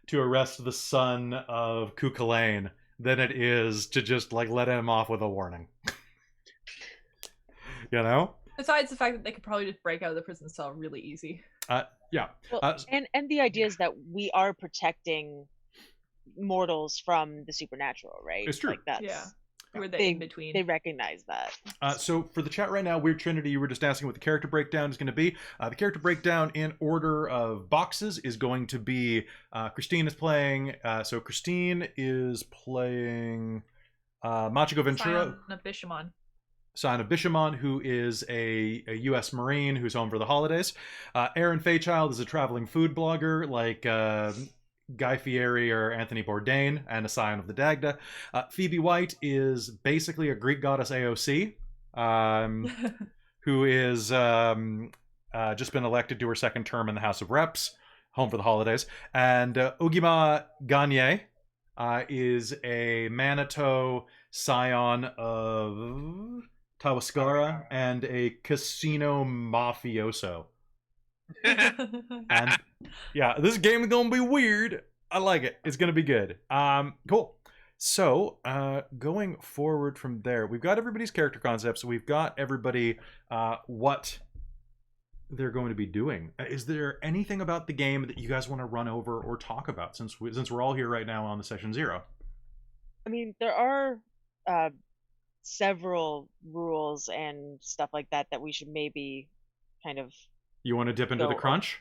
Cuchulainn than it is to just like let him off with a warning. Besides the fact that they could probably just break out of the prison cell really easy. Yeah. Well, and the idea is that we are protecting mortals from the supernatural, right? It's true. Like that's, Yeah. Were they in between? They recognize that. So for the chat right now, Weird Trinity, you were just asking what the character breakdown is going to be. The character breakdown in order of boxes is going to be Christine is playing. So Christine is playing Machiko Ventura. Scion of Bishamon, who is a U.S. Marine who's home for the holidays. Aaron Faychild is a traveling food blogger like Guy Fieri or Anthony Bourdain, and a scion of the Dagda. Phoebe White is basically a Greek goddess AOC, who is just been elected to her second term in the House of Reps, home for the holidays. And Ugima Gagne is a Manitou scion of Tawaskara, and a casino mafioso. And yeah, this game is gonna be weird. I like it. It's gonna be good. Cool. So, going forward from there, we've got everybody's character concepts. We've got everybody what they're going to be doing. Is there anything about the game that you guys want to run over or talk about since we're all here right now on the session 0? I mean, there are several rules and stuff like that we should maybe kind of You want to dip into the crunch?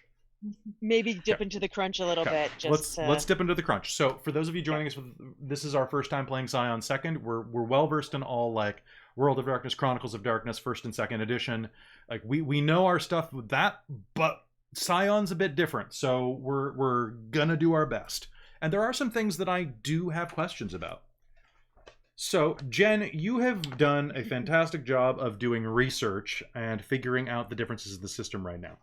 Maybe dip into the crunch a little bit. Let's dip into the crunch. So for those of you joining us, this is our first time playing Scion Second. We're well versed in all like World of Darkness, Chronicles of Darkness, First and Second Edition. Like we know our stuff with that, but Scion's a bit different. So we're gonna do our best. And there are some things that I do have questions about. So, Jen, you have done a fantastic job of doing research and figuring out the differences of the system right now.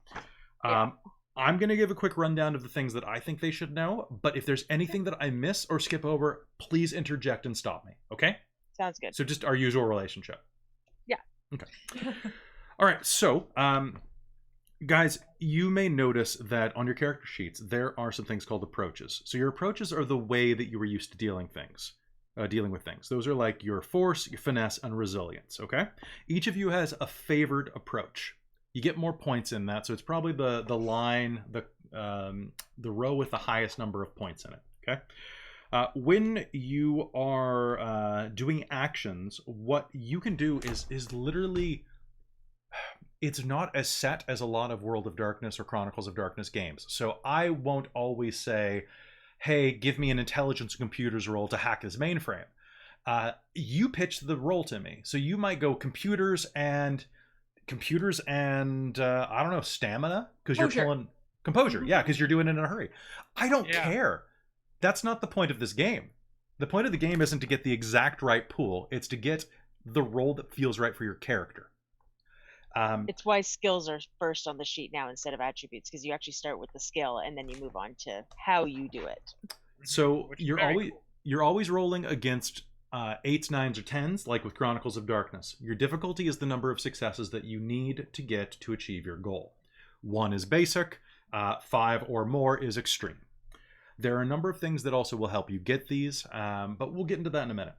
I'm going to give a quick rundown of the things that I think they should know, but if there's anything that I miss or skip over, please interject and stop me, okay? Sounds good. So just our usual relationship. Yeah. Okay. All right, so, guys, you may notice that on your character sheets, there are some things called approaches. So your approaches are the way that you were used to dealing with things. Those are like your force, your finesse, and resilience, okay? Each of you has a favored approach. You get more points in that, so it's probably the line, the row with the highest number of points in it, okay? When you are doing actions, what you can do is literally, it's not as set as a lot of World of Darkness or Chronicles of Darkness games. So I won't always say, hey, give me an intelligence computers roll to hack this mainframe. You pitch the roll to me. So you might go computers and I don't know, stamina, because you're pulling composure. Yeah, because you're doing it in a hurry. I don't care. That's not the point of this game. The point of the game isn't to get the exact right pool. It's to get the roll that feels right for your character. It's why skills are first on the sheet now instead of attributes, because you actually start with the skill and then you move on to how you do it. So you're always rolling against 8s, 9s, or 10s, like with Chronicles of Darkness. Your difficulty is the number of successes that you need to get to achieve your goal. 1 is basic, 5 or more is extreme. There are a number of things that also will help you get these, but we'll get into that in a minute.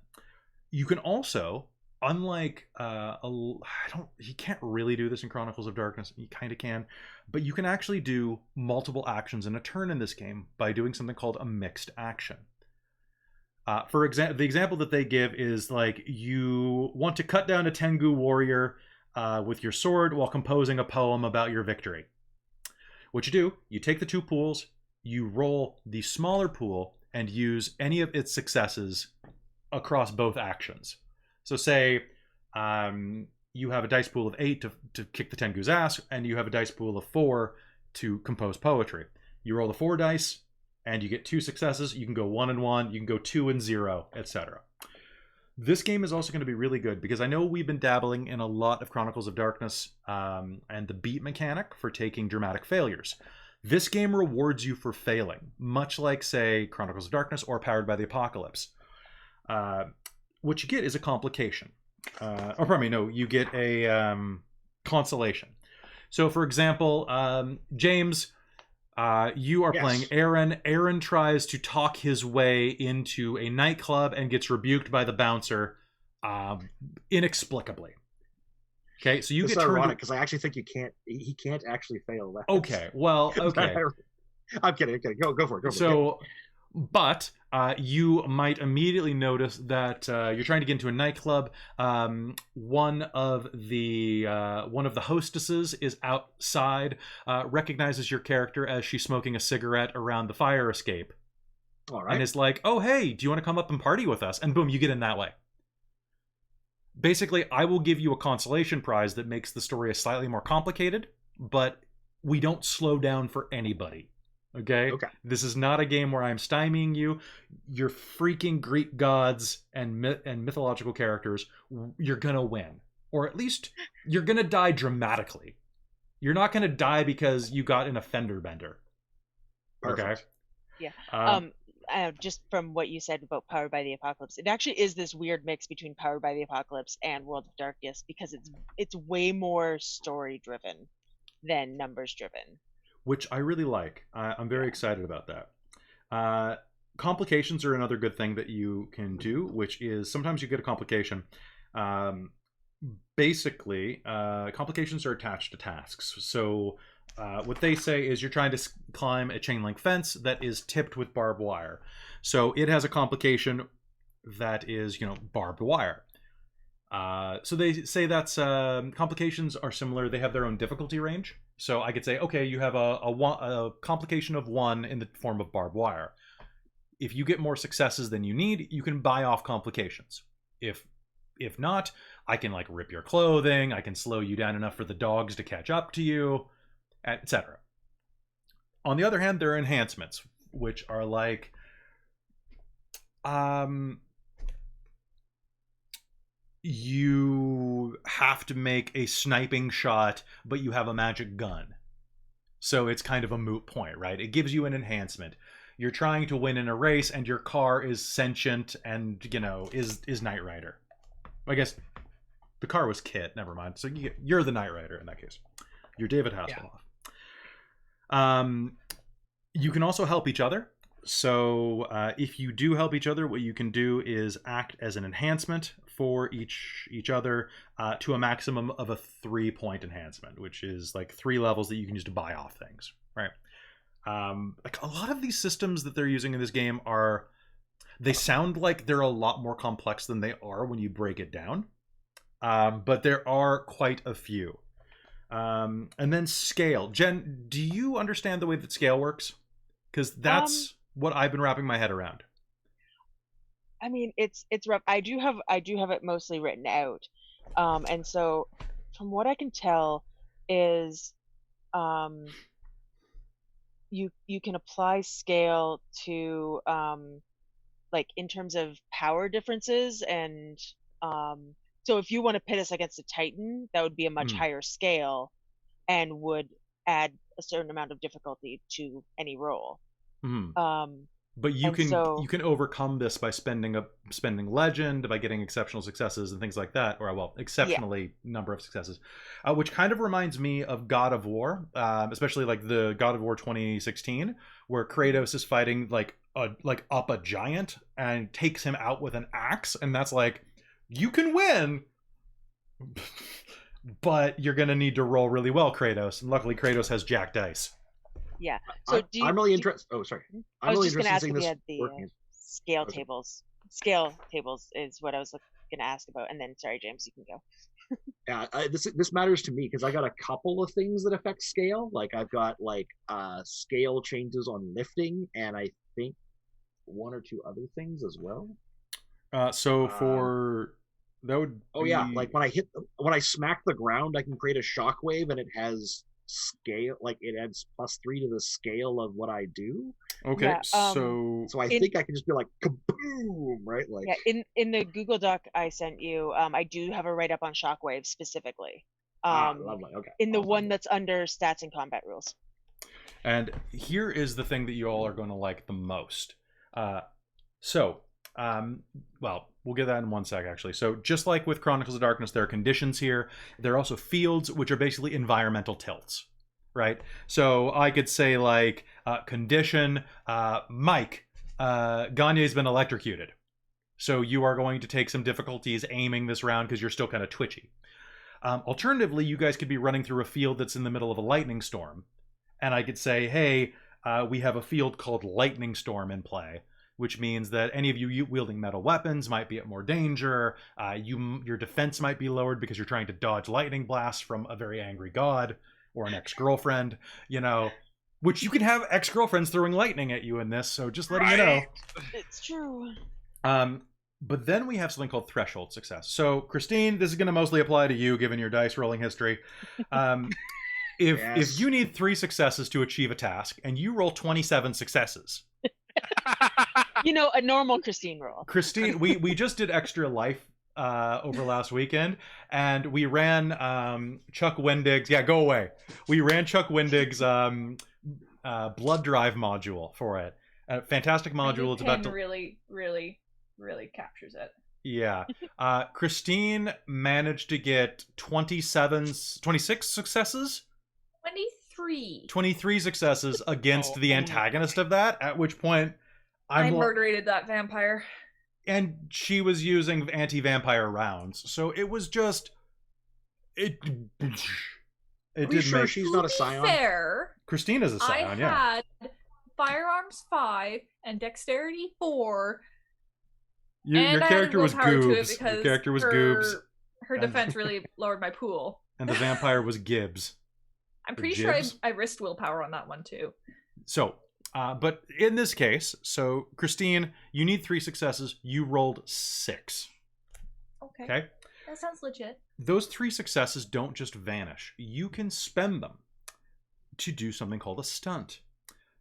You can also, unlike you can't really do this in Chronicles of Darkness. You kind of can, but you can actually do multiple actions in a turn in this game by doing something called a mixed action. For example, the example that they give is like you want to cut down a Tengu warrior with your sword while composing a poem about your victory. What you do, you take the 2 pools, you roll the smaller pool, and use any of its successes across both actions. So say you have a dice pool of 8 to kick the Tengu's ass, and you have a dice pool of 4 to compose poetry. You roll the 4 dice, and you get 2 successes. You can go 1 and 1, you can go 2 and 0, etc. This game is also going to be really good because I know we've been dabbling in a lot of Chronicles of Darkness and the beat mechanic for taking dramatic failures. This game rewards you for failing, much like, say, Chronicles of Darkness or Powered by the Apocalypse. What you get is a complication. You get a consolation. So, for example, James, you are playing Aaron. Aaron tries to talk his way into a nightclub and gets rebuked by the bouncer inexplicably. Okay, so you it's get ironic because I actually think he can't actually fail that. Okay, well, okay. I'm kidding. Go for it. But you might immediately notice that you're trying to get into a nightclub. One of the hostesses is outside, recognizes your character as she's smoking a cigarette around the fire escape. All right. And is like, oh, hey, do you want to come up and party with us? And boom, you get in that way. Basically, I will give you a consolation prize that makes the story slightly more complicated, but we don't slow down for anybody. Okay? This is not a game where I'm stymieing you. You're freaking Greek gods and mythological characters. You're going to win. Or at least you're going to die dramatically. You're not going to die because you got in a fender bender. Perfect. Okay? Yeah. just from what you said about Powered by the Apocalypse, it actually is this weird mix between Powered by the Apocalypse and World of Darkness, because it's way more story driven than numbers driven. Which I really like. I'm very excited about that. Complications are another good thing that you can do, which is sometimes you get a complication. Basically, complications are attached to tasks. So what they say is you're trying to climb a chain link fence that is tipped with barbed wire. So it has a complication that is, barbed wire. So they say that's complications are similar. They have their own difficulty range. So I could say, okay, you have a complication of 1 in the form of barbed wire. If you get more successes than you need, you can buy off complications. If not, I can like rip your clothing. I can slow you down enough for the dogs to catch up to you, etc. On the other hand, there are enhancements, which are like, you have to make a sniping shot, but you have a magic gun. So it's kind of a moot point, right? It gives you an enhancement. You're trying to win in a race, and your car is sentient and, is Knight Rider. I guess the car was Kit, never mind. So you're the Knight Rider in that case. You're David Hasselhoff. Yeah. You can also help each other. So if you do help each other, what you can do is act as an enhancement for each other to a maximum of a 3-point enhancement, which is like 3 levels that you can use to buy off things, right? Like a lot of these systems that they're using in this game they sound like they're a lot more complex than they are when you break it down, but there are quite a few. And then scale. Jen, do you understand the way that scale works? Because that's what I've been wrapping my head around. I mean, it's rough. I do have it mostly written out, and so from what I can tell is, you can apply scale to like in terms of power differences, and so if you want to pit us against a Titan, that would be a much higher scale, and would add a certain amount of difficulty to any roll. But you can overcome this by spending legend, by getting exceptional successes and things like that, or exceptionally number of successes, which kind of reminds me of God of War, especially like the God of War 2016, where Kratos is fighting like up a giant and takes him out with an axe, and that's like, you can win, but you're gonna need to roll really well, Kratos, and luckily Kratos has jack dice. Yeah. So I'm really interested. Oh, sorry. I was just going to ask if this we had the scale tables. Scale tables is what I was going to ask about. And then, sorry, James, you can go. Yeah, this matters to me because I got a couple of things that affect scale. Like I've got like scale changes on lifting, and I think 1 or 2 other things as well. So for that would. Oh yeah, like when I smack the ground, I can create a shockwave, and it has scale, like it adds +3 to the scale of what I do. Okay, yeah, so I think I can just be like kaboom, right? Like in the Google Doc I sent you, I do have a write up on shockwave specifically. Lovely. Okay. In the one that's under stats and combat rules. And here is the thing that you all are going to like the most. Well, we'll get that in one sec, actually. So just like with Chronicles of Darkness, there are conditions here. There are also fields, which are basically environmental tilts, right? So I could say like condition, Mike, Gagne's been electrocuted. So you are going to take some difficulties aiming this round because you're still kind of twitchy. Alternatively, you guys could be running through a field that's in the middle of a lightning storm. And I could say, hey, we have a field called Lightning Storm in play, which means that any of you wielding metal weapons might be at more danger. Your defense might be lowered because you're trying to dodge lightning blasts from a very angry god or an ex-girlfriend, which you can have ex-girlfriends throwing lightning at you in this, so just letting you know. It's true. But then we have something called threshold success. So, Christine, this is going to mostly apply to you, given your dice rolling history. If you need 3 successes to achieve a task, and you roll 27 successes... a normal Christine roll. Christine, we just did Extra Life over last weekend, and we ran Chuck Wendig's... Yeah, go away. We ran Chuck Wendig's blood drive module for it. A fantastic I think module. It's Pin about to... really, really, really captures it. Yeah. Christine managed to get 26 successes? 23. 23 successes against the antagonist of that, at which point I murderated that vampire. And she was using anti-vampire rounds. So it was just... It Are you sure she's not a To be Scion? fair, Christine is a Scion, yeah. I had firearms 5 and dexterity 4. Your character was Goobs. Your character was Goobs. Her defense really lowered my pool. And the vampire was Gibbs. I'm pretty sure I risked willpower on that one too. So, but in this case, so Christine, you need 3 successes. You rolled 6. Okay. That sounds legit. Those 3 successes don't just vanish. You can spend them to do something called a stunt.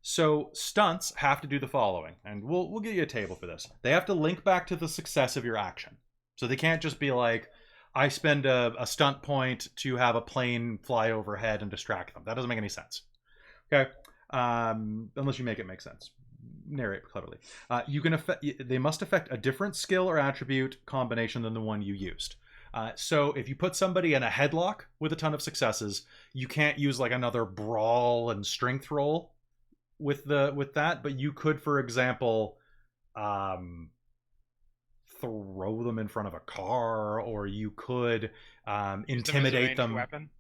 So stunts have to do the following, and we'll give you a table for this. They have to link back to the success of your action. So they can't just be like, I spend a stunt point to have a plane fly overhead and distract them. That doesn't make any sense. Okay, unless you make it make sense. Narrate cleverly. They must affect a different skill or attribute combination than the one you used. So if you put somebody in a headlock with a ton of successes, you can't use like another brawl and strength roll with that, but you could, for example, throw them in front of a car, or you could intimidate them. Weapon?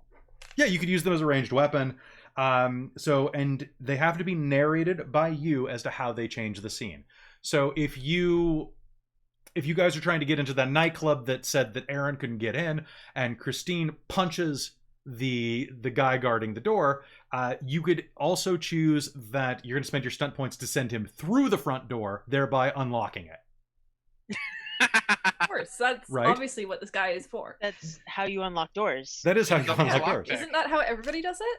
Yeah, you could use them as a ranged weapon. And they have to be narrated by you as to how they change the scene. So if you guys are trying to get into that nightclub that said that Aaron couldn't get in, and Christine punches the guy guarding the door, you could also choose that you're going to spend your stunt points to send him through the front door, thereby unlocking it. Of course, that's right? Obviously what this guy is for. That's how you unlock doors. That is how you unlock doors. Isn't that how everybody does it?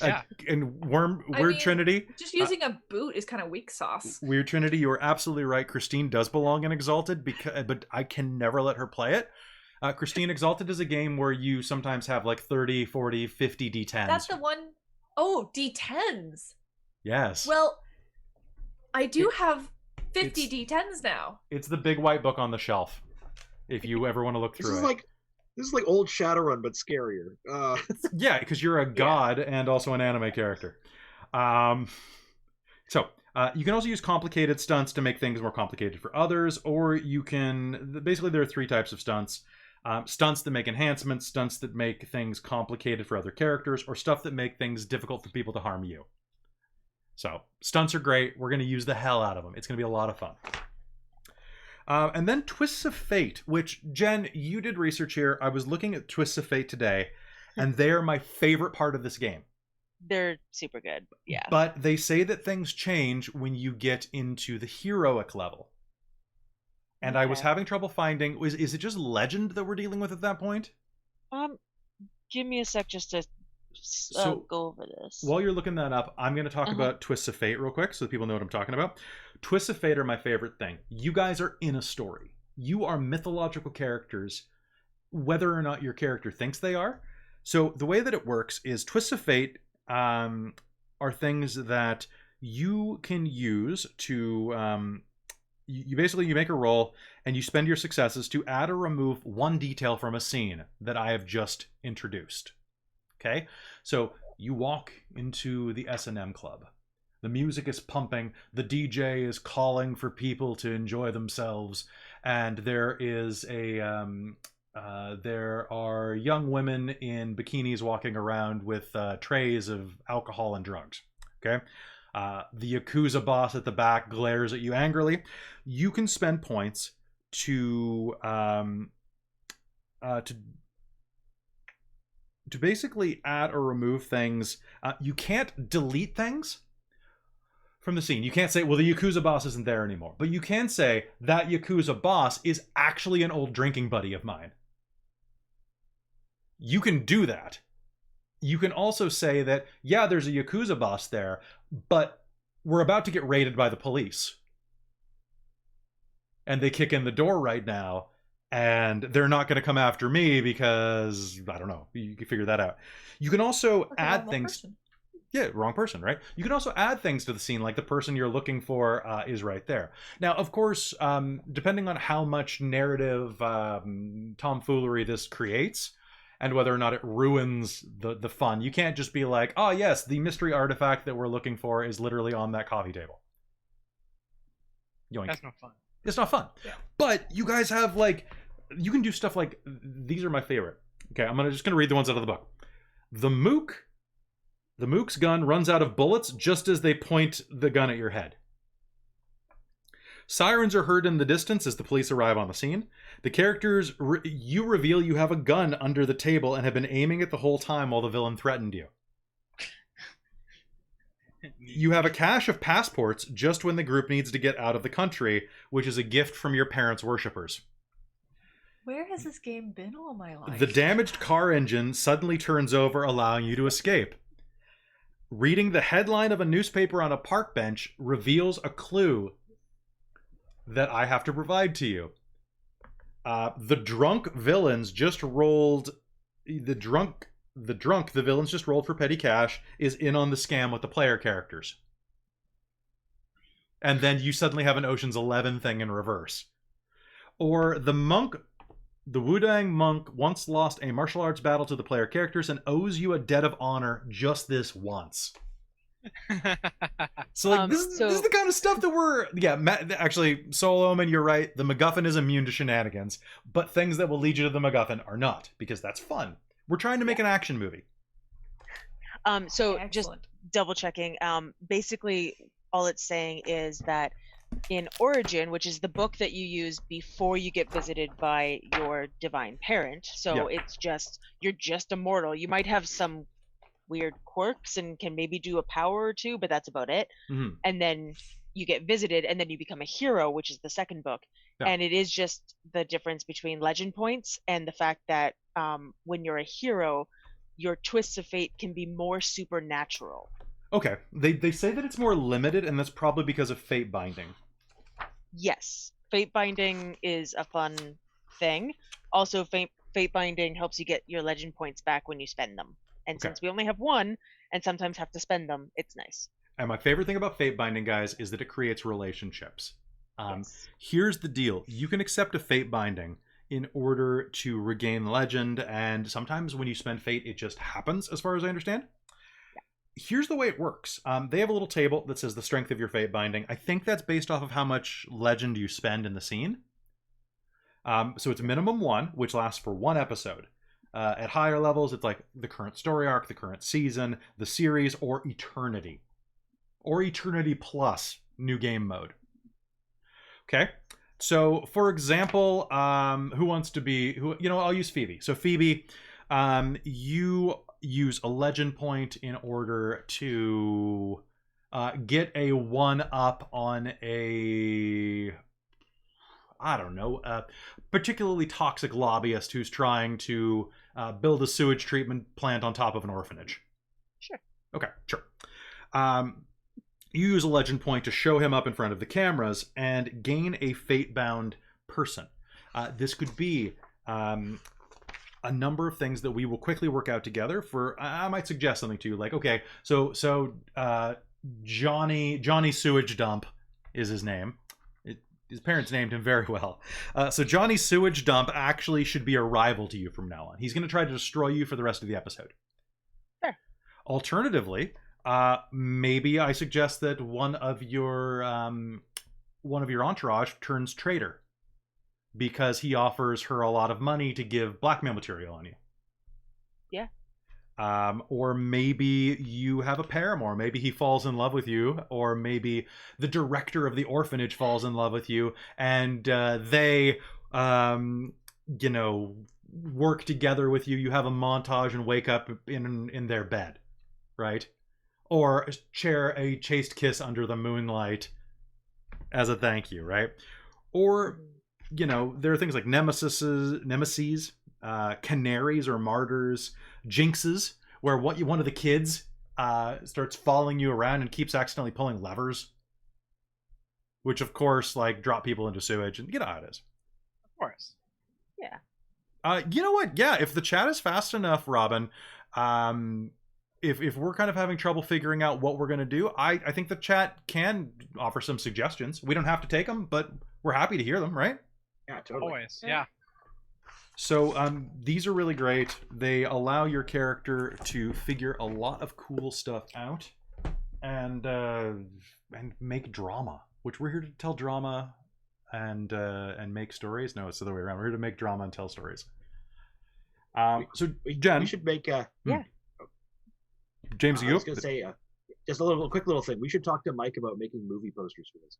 Yeah. And Weird Trinity, just using a boot is kind of weak sauce. Weird Trinity, you're absolutely right. Christine does belong in Exalted, but I can never let her play it. Christine, Exalted is a game where you sometimes have like 30, 40, 50 D10s. That's the one. Oh, D10s. Yes. Well, I do have 50 D10s now. It's the big white book on the shelf, if you ever want to look through it. This is like old Shadowrun, but scarier. Yeah, because you're a god and also an anime character. So you can also use complicated stunts to make things more complicated for others, or you can... Basically, there are 3 types of stunts. Stunts that make enhancements, stunts that make things complicated for other characters, or stuff that make things difficult for people to harm you. So, stunts are great. We're going to use the hell out of them. It's going to be a lot of fun. And then Twists of Fate, which, Jen, you did research here. I was looking at Twists of Fate today, and they are my favorite part of this game. They're super good, yeah. But they say that things change when you get into the heroic level. And I was having trouble finding... Is it just legend that we're dealing with at that point? Give me a sec just to go over this. While you're looking that up, I'm going to talk about Twists of Fate real quick so that people know what I'm talking about. Twists of Fate are my favorite thing. You guys are in a story. You are mythological characters, whether or not your character thinks they are. So the way that it works is Twists of Fate are things that you can use to... You make a roll and you spend your successes to add or remove one detail from a scene that I have just introduced. Okay? So you walk into the S&M club. The music is pumping. The DJ is calling for people to enjoy themselves. And there is there are young women in bikinis walking around with trays of alcohol and drugs. Okay? The Yakuza boss at the back glares at you angrily. You can spend points to basically add or remove things. You can't delete things from the scene. You can't say, well, the Yakuza boss isn't there anymore. But you can say, that Yakuza boss is actually an old drinking buddy of mine. You can do that. You can also say that, yeah, there's a Yakuza boss there, but we're about to get raided by the police. And they kick in the door right now, and they're not going to come after me because, I don't know, you can figure that out. You can also add things... Yeah, wrong person, right? You can also add things to the scene, like the person you're looking for is right there. Now, of course, depending on how much narrative tomfoolery this creates, and whether or not it ruins the fun, you can't just be like, oh yes, the mystery artifact that we're looking for is literally on that coffee table. Yoink. That's not fun. It's not fun. Yeah. But you guys have, like, you can do stuff like, these are my favorite. Okay, I'm just going to read the ones out of the book. The Mook's gun runs out of bullets just as they point the gun at your head. Sirens are heard in the distance as the police arrive on the scene. The characters, you reveal you have a gun under the table and have been aiming it the whole time while the villain threatened you. You have a cache of passports just when the group needs to get out of the country, which is a gift from your parents' worshippers. Where has this game been all my life? The damaged car engine suddenly turns over, allowing you to escape. Reading the headline of a newspaper on a park bench reveals a clue that I have to provide to you. The villains just rolled for petty cash is in on the scam with the player characters. And then you suddenly have an Ocean's 11 thing in reverse. Or the Wudang monk once lost a martial arts battle to the player characters and owes you a debt of honor just this once. So, like, this is the kind of stuff that we're... Yeah, actually, Soul Omen, you're right. The MacGuffin is immune to shenanigans, but things that will lead you to the MacGuffin are not, because that's fun. We're trying to make an action movie. So Okay, just excellent. double checking. Basically, all it's saying is that in Origin, which is the book that you use before you get visited by your divine parent, so it's just, you're just a mortal. You might have some weird quirks and can maybe do a power or two, but that's about it. Mm-hmm. And then you get visited, and then you become a hero, which is the second book. Yeah. And it is just the difference between legend points and the fact that when you're a hero, your twists of fate can be more supernatural. Okay, they say that it's more limited, and that's probably because of fate binding. Yes, fate binding is a fun thing. Also, fate binding helps you get your legend points back when you spend them. And since we only have one, and sometimes have to spend them, it's nice. And my favorite thing about fate binding, guys, is that it creates relationships. Yes. Here's the deal. You can accept a fate binding in order to regain legend, and sometimes when you spend fate, it just happens, as far as I understand. Yeah. Here's the way it works. They have a little table that says the strength of your fate binding. I think that's based off of how much legend you spend in the scene. So it's minimum 1, which lasts for 1 episode. At higher levels, it's like the current story arc, the current season, the series, or eternity. Or eternity plus new game mode. Okay? So, for example, who wants to be... I'll use Phoebe. So, Phoebe, you use a legend point in order to get a 1-up on a... I don't know, a particularly toxic lobbyist who's trying to build a sewage treatment plant on top of an orphanage. Sure. Okay, sure. You use a legend point to show him up in front of the cameras and gain a fate-bound person. This could be a number of things that we will quickly work out together. I might suggest something to you, like, okay, so Johnny Sewage Dump is his name. His parents named him very well. So Johnny Sewage Dump actually should be a rival to you from now on. He's going to try to destroy you for the rest of the episode. Sure. Alternatively, maybe I suggest that one of your entourage turns traitor because he offers her a lot of money to give blackmail material on you. Yeah. Or maybe you have a paramour. Maybe he falls in love with you, or maybe the director of the orphanage falls in love with you, and they, work together with you. You have a montage and wake up in their bed, right? Or share a chaste kiss under the moonlight as a thank you, right? Or, there are things like nemesis, canaries or martyrs, jinxes, where one of the kids starts following you around and keeps accidentally pulling levers, which of course drop people into sewage, and you know how it is. Of course. Yeah. You know what? Yeah, if the chat is fast enough, Robin, if we're kind of having trouble figuring out what we're going to do, I think the chat can offer some suggestions. We don't have to take them, but we're happy to hear them, right? Yeah, totally. Always, yeah. So these are really great. They allow your character to figure a lot of cool stuff out and make drama, which we're here to tell drama and make stories. No, it's the other way around. We're here to make drama and tell stories. So Jen, we should make James, I you? was going to say just a quick little thing. We should talk to Mike about making movie posters for this.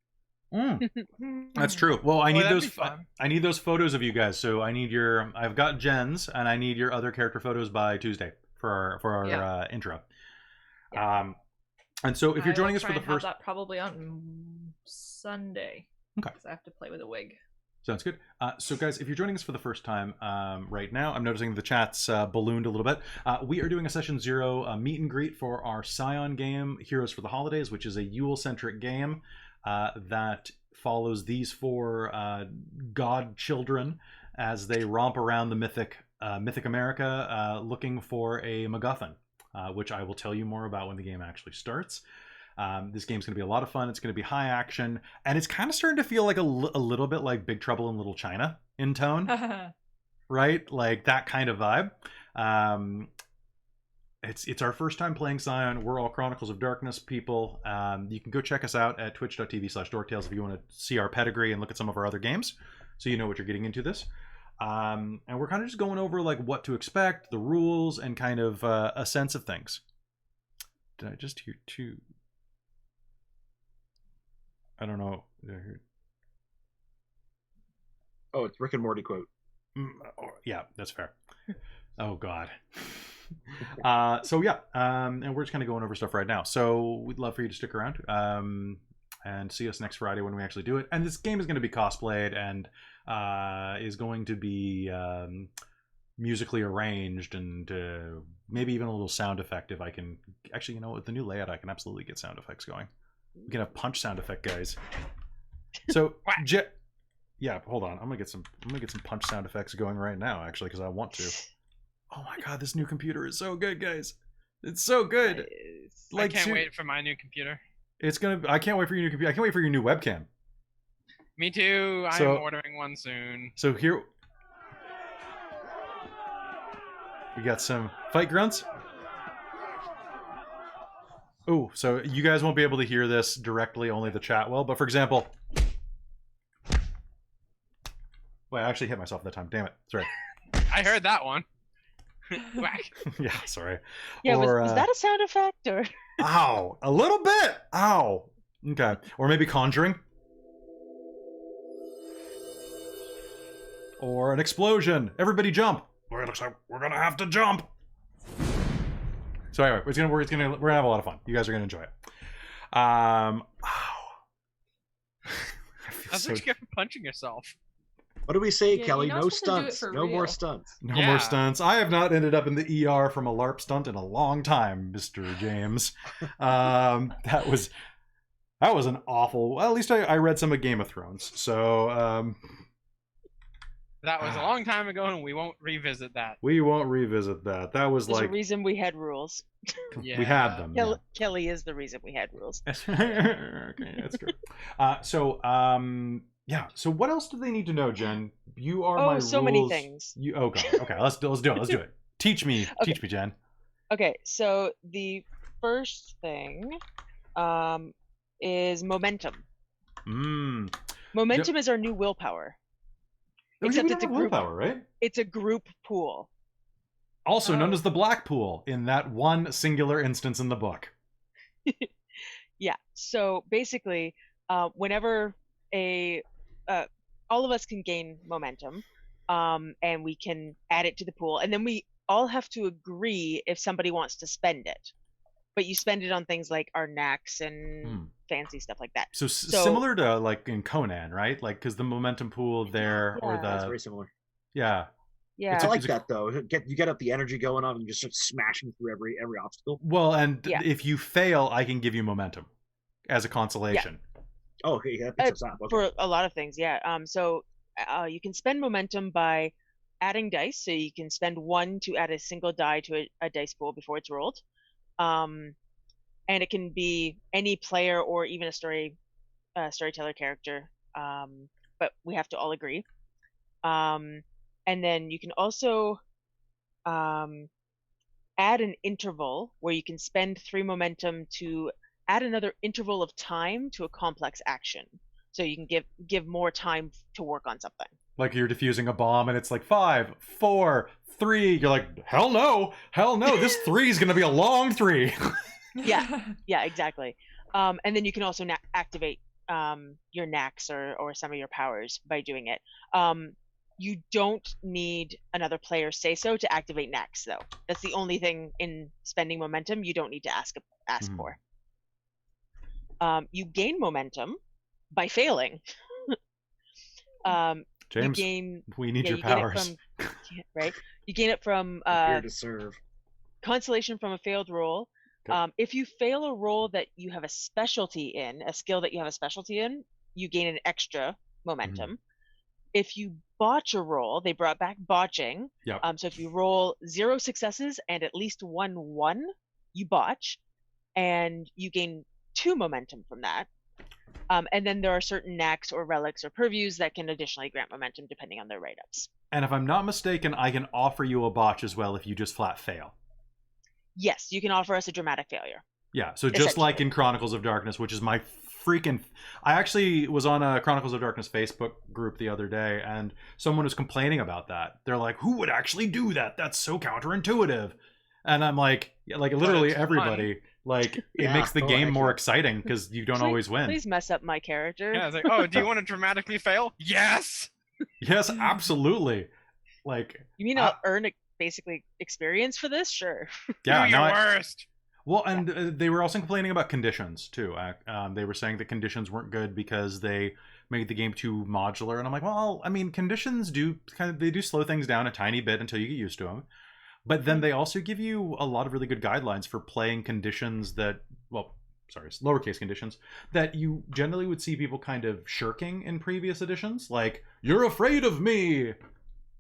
That's true. Well, I need that'd those. be fun. I need those photos of you guys. So I need your. I've got Jen's, and I need your other character photos by Tuesday for our intro. Yeah. And so if you're I joining will us for try the and have first, that probably on Sunday. Okay. 'Cause I have to play with a wig. sounds good. So guys, if you're joining us for the first time right now, I'm noticing the chat's ballooned a little bit. We are doing a session 0 meet and greet for our Scion game, Heroes for the Holidays, which is a Yule-centric game that follows these 4 god children as they romp around the mythic America looking for a MacGuffin, which I will tell you more about when the game actually starts. This game's going to be a lot of fun. It's going to be high action, and it's kind of starting to feel like a little bit like Big Trouble in Little China in tone, right? Like that kind of vibe. It's our first time playing Scion. We're all Chronicles of Darkness people. You can go check us out at twitch.tv/dorktales if you want to see our pedigree and look at some of our other games, so you know what you're getting into this. And we're kind of just going over like what to expect, the rules, and kind of a sense of things. Did I just hear 2? I don't know. Oh, it's Rick and Morty quote. Yeah, that's fair. Oh God. So yeah, and we're just kind of going over stuff right now. So we'd love for you to stick around and see us next Friday when we actually do it. And this game is going to be cosplayed and is going to be musically arranged and maybe even a little sound effect if I can. Actually, you know, with the new layout, I can absolutely get sound effects going. We can have punch sound effect, guys. So, yeah, hold on. I'm gonna get some punch sound effects going right now, actually, because I want to. Oh my God, this new computer is so good, guys. It's so good. I can't wait for my new computer. I can't wait for your new computer. I can't wait for your new webcam. Me too. I'm ordering one soon. So here we got some fight grunts. Oh, so you guys won't be able to hear this directly, only the chat will. But for example, I actually hit myself that time. Damn it! Sorry. I heard that one. Whack. Yeah, sorry. Yeah, was that a sound effect or? Ow! A little bit. Ow. Okay. Or maybe conjuring. Or an explosion. Everybody jump. It looks like we're gonna have to jump. So anyway, we're gonna have a lot of fun. You guys are gonna enjoy it. Ow. That's what you get for punching yourself. What do we say, Yeah, Kelly? you're not No supposed to do it stunts. for No more real. stunts. No more stunts. I have not ended up in the ER from a LARP stunt in a long time, Mr. James. That was an awful. Well, at least I read some of Game of Thrones, so That was a long time ago, and we won't revisit that. we won't revisit that. That was There's like a reason we had rules. Yeah. we had them. Yeah. Kelly is the reason we had rules. Okay, that's good. So what else do they need to know, Jen? You are my so rules. many things. Okay. Let's do it. Let's do it. Teach me, Jen. Okay, so the first thing is momentum. Momentum is our new willpower. Except it's a group willpower, right? It's a group pool. Also known as the Black Pool in that one singular instance in the book. Yeah. So basically, whenever all of us can gain momentum, and we can add it to the pool, and then we all have to agree if somebody wants to spend it. But you spend it on things like our knacks and fancy stuff like that. So similar to like in Conan, right? Like because the momentum pool there, or the That's very similar. Yeah. I like that though. You get up the energy going on and you just start smashing through every obstacle. Well, and if you fail, I can give you momentum as a consolation. Yeah. Oh, okay, that picks us up. Okay. For a lot of things, yeah. So you can spend momentum by adding dice. So you can spend 1 to add a single die to a dice pool before it's rolled. and it can be any player or even a storyteller character, but we have to all agree. And then you can also add an interval where you can spend 3 momentum to add another interval of time to a complex action. So you can give more time to work on something. Like you're defusing a bomb and it's like 5, 4, 3. You're like, hell no, this 3 is going to be a long 3. Yeah, exactly. And then you can also activate your knacks or some of your powers by doing it. You don't need another player's say-so to activate knacks, though. That's the only thing in spending momentum you don't need to ask for. You gain momentum by failing. James, we need your powers. Right? You gain it from here to serve. Consolation from a failed roll. Okay. If you fail a roll that you have a specialty in, a skill that you have a specialty in, you gain an extra momentum. If you botch a roll, they brought back botching. Yep. So if you roll 0 successes and at least 1 1, you botch, and you gain 2 momentum from that. And then there are certain knacks or relics or purviews that can additionally grant momentum depending on their write-ups. And if I'm not mistaken, I can offer you a botch as well if you just flat fail. Yes, you can offer us a dramatic failure. Yeah, so just like in Chronicles of Darkness, which is my freaking... I actually was on a Chronicles of Darkness Facebook group the other day, and someone was complaining about that. They're like, who would actually do that? That's so counterintuitive. And I'm like literally everybody... Fun. Like, it makes the game more exciting because you don't always win. Please mess up my character. Yeah, it's like, oh, do you want to dramatically fail? Yes! Yes, absolutely. Like, you mean I'll earn basically experience for this? Sure. Yeah, do your worst. Well, and they were also complaining about conditions, too. They were saying that conditions weren't good because they made the game too modular. And I'm like, well, I mean, conditions do slow things down a tiny bit until you get used to them. But then they also give you a lot of really good guidelines for playing conditions that, lowercase conditions, that you generally would see people kind of shirking in previous editions. Like, you're afraid of me!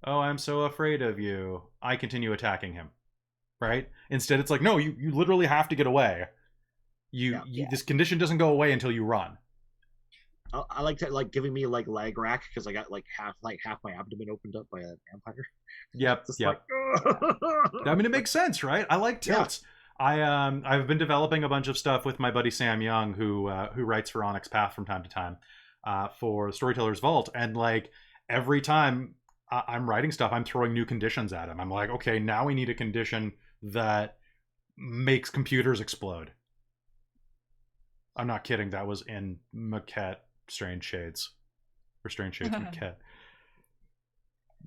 Oh, I'm so afraid of you. I continue attacking him. Right? Instead, it's like, no, you literally have to get away. This condition doesn't go away until you run. I like that, giving me leg rack because I got half my abdomen opened up by a vampire. Yep. I mean, it makes sense, right? I like tilts. Yeah. I've been developing a bunch of stuff with my buddy Sam Young, who writes for Onyx Path from time to time, for Storyteller's Vault, and every time I'm writing stuff, I'm throwing new conditions at him. I'm like, okay, now we need a condition that makes computers explode. I'm not kidding. That was in Maquette. Strange Shades Maquette.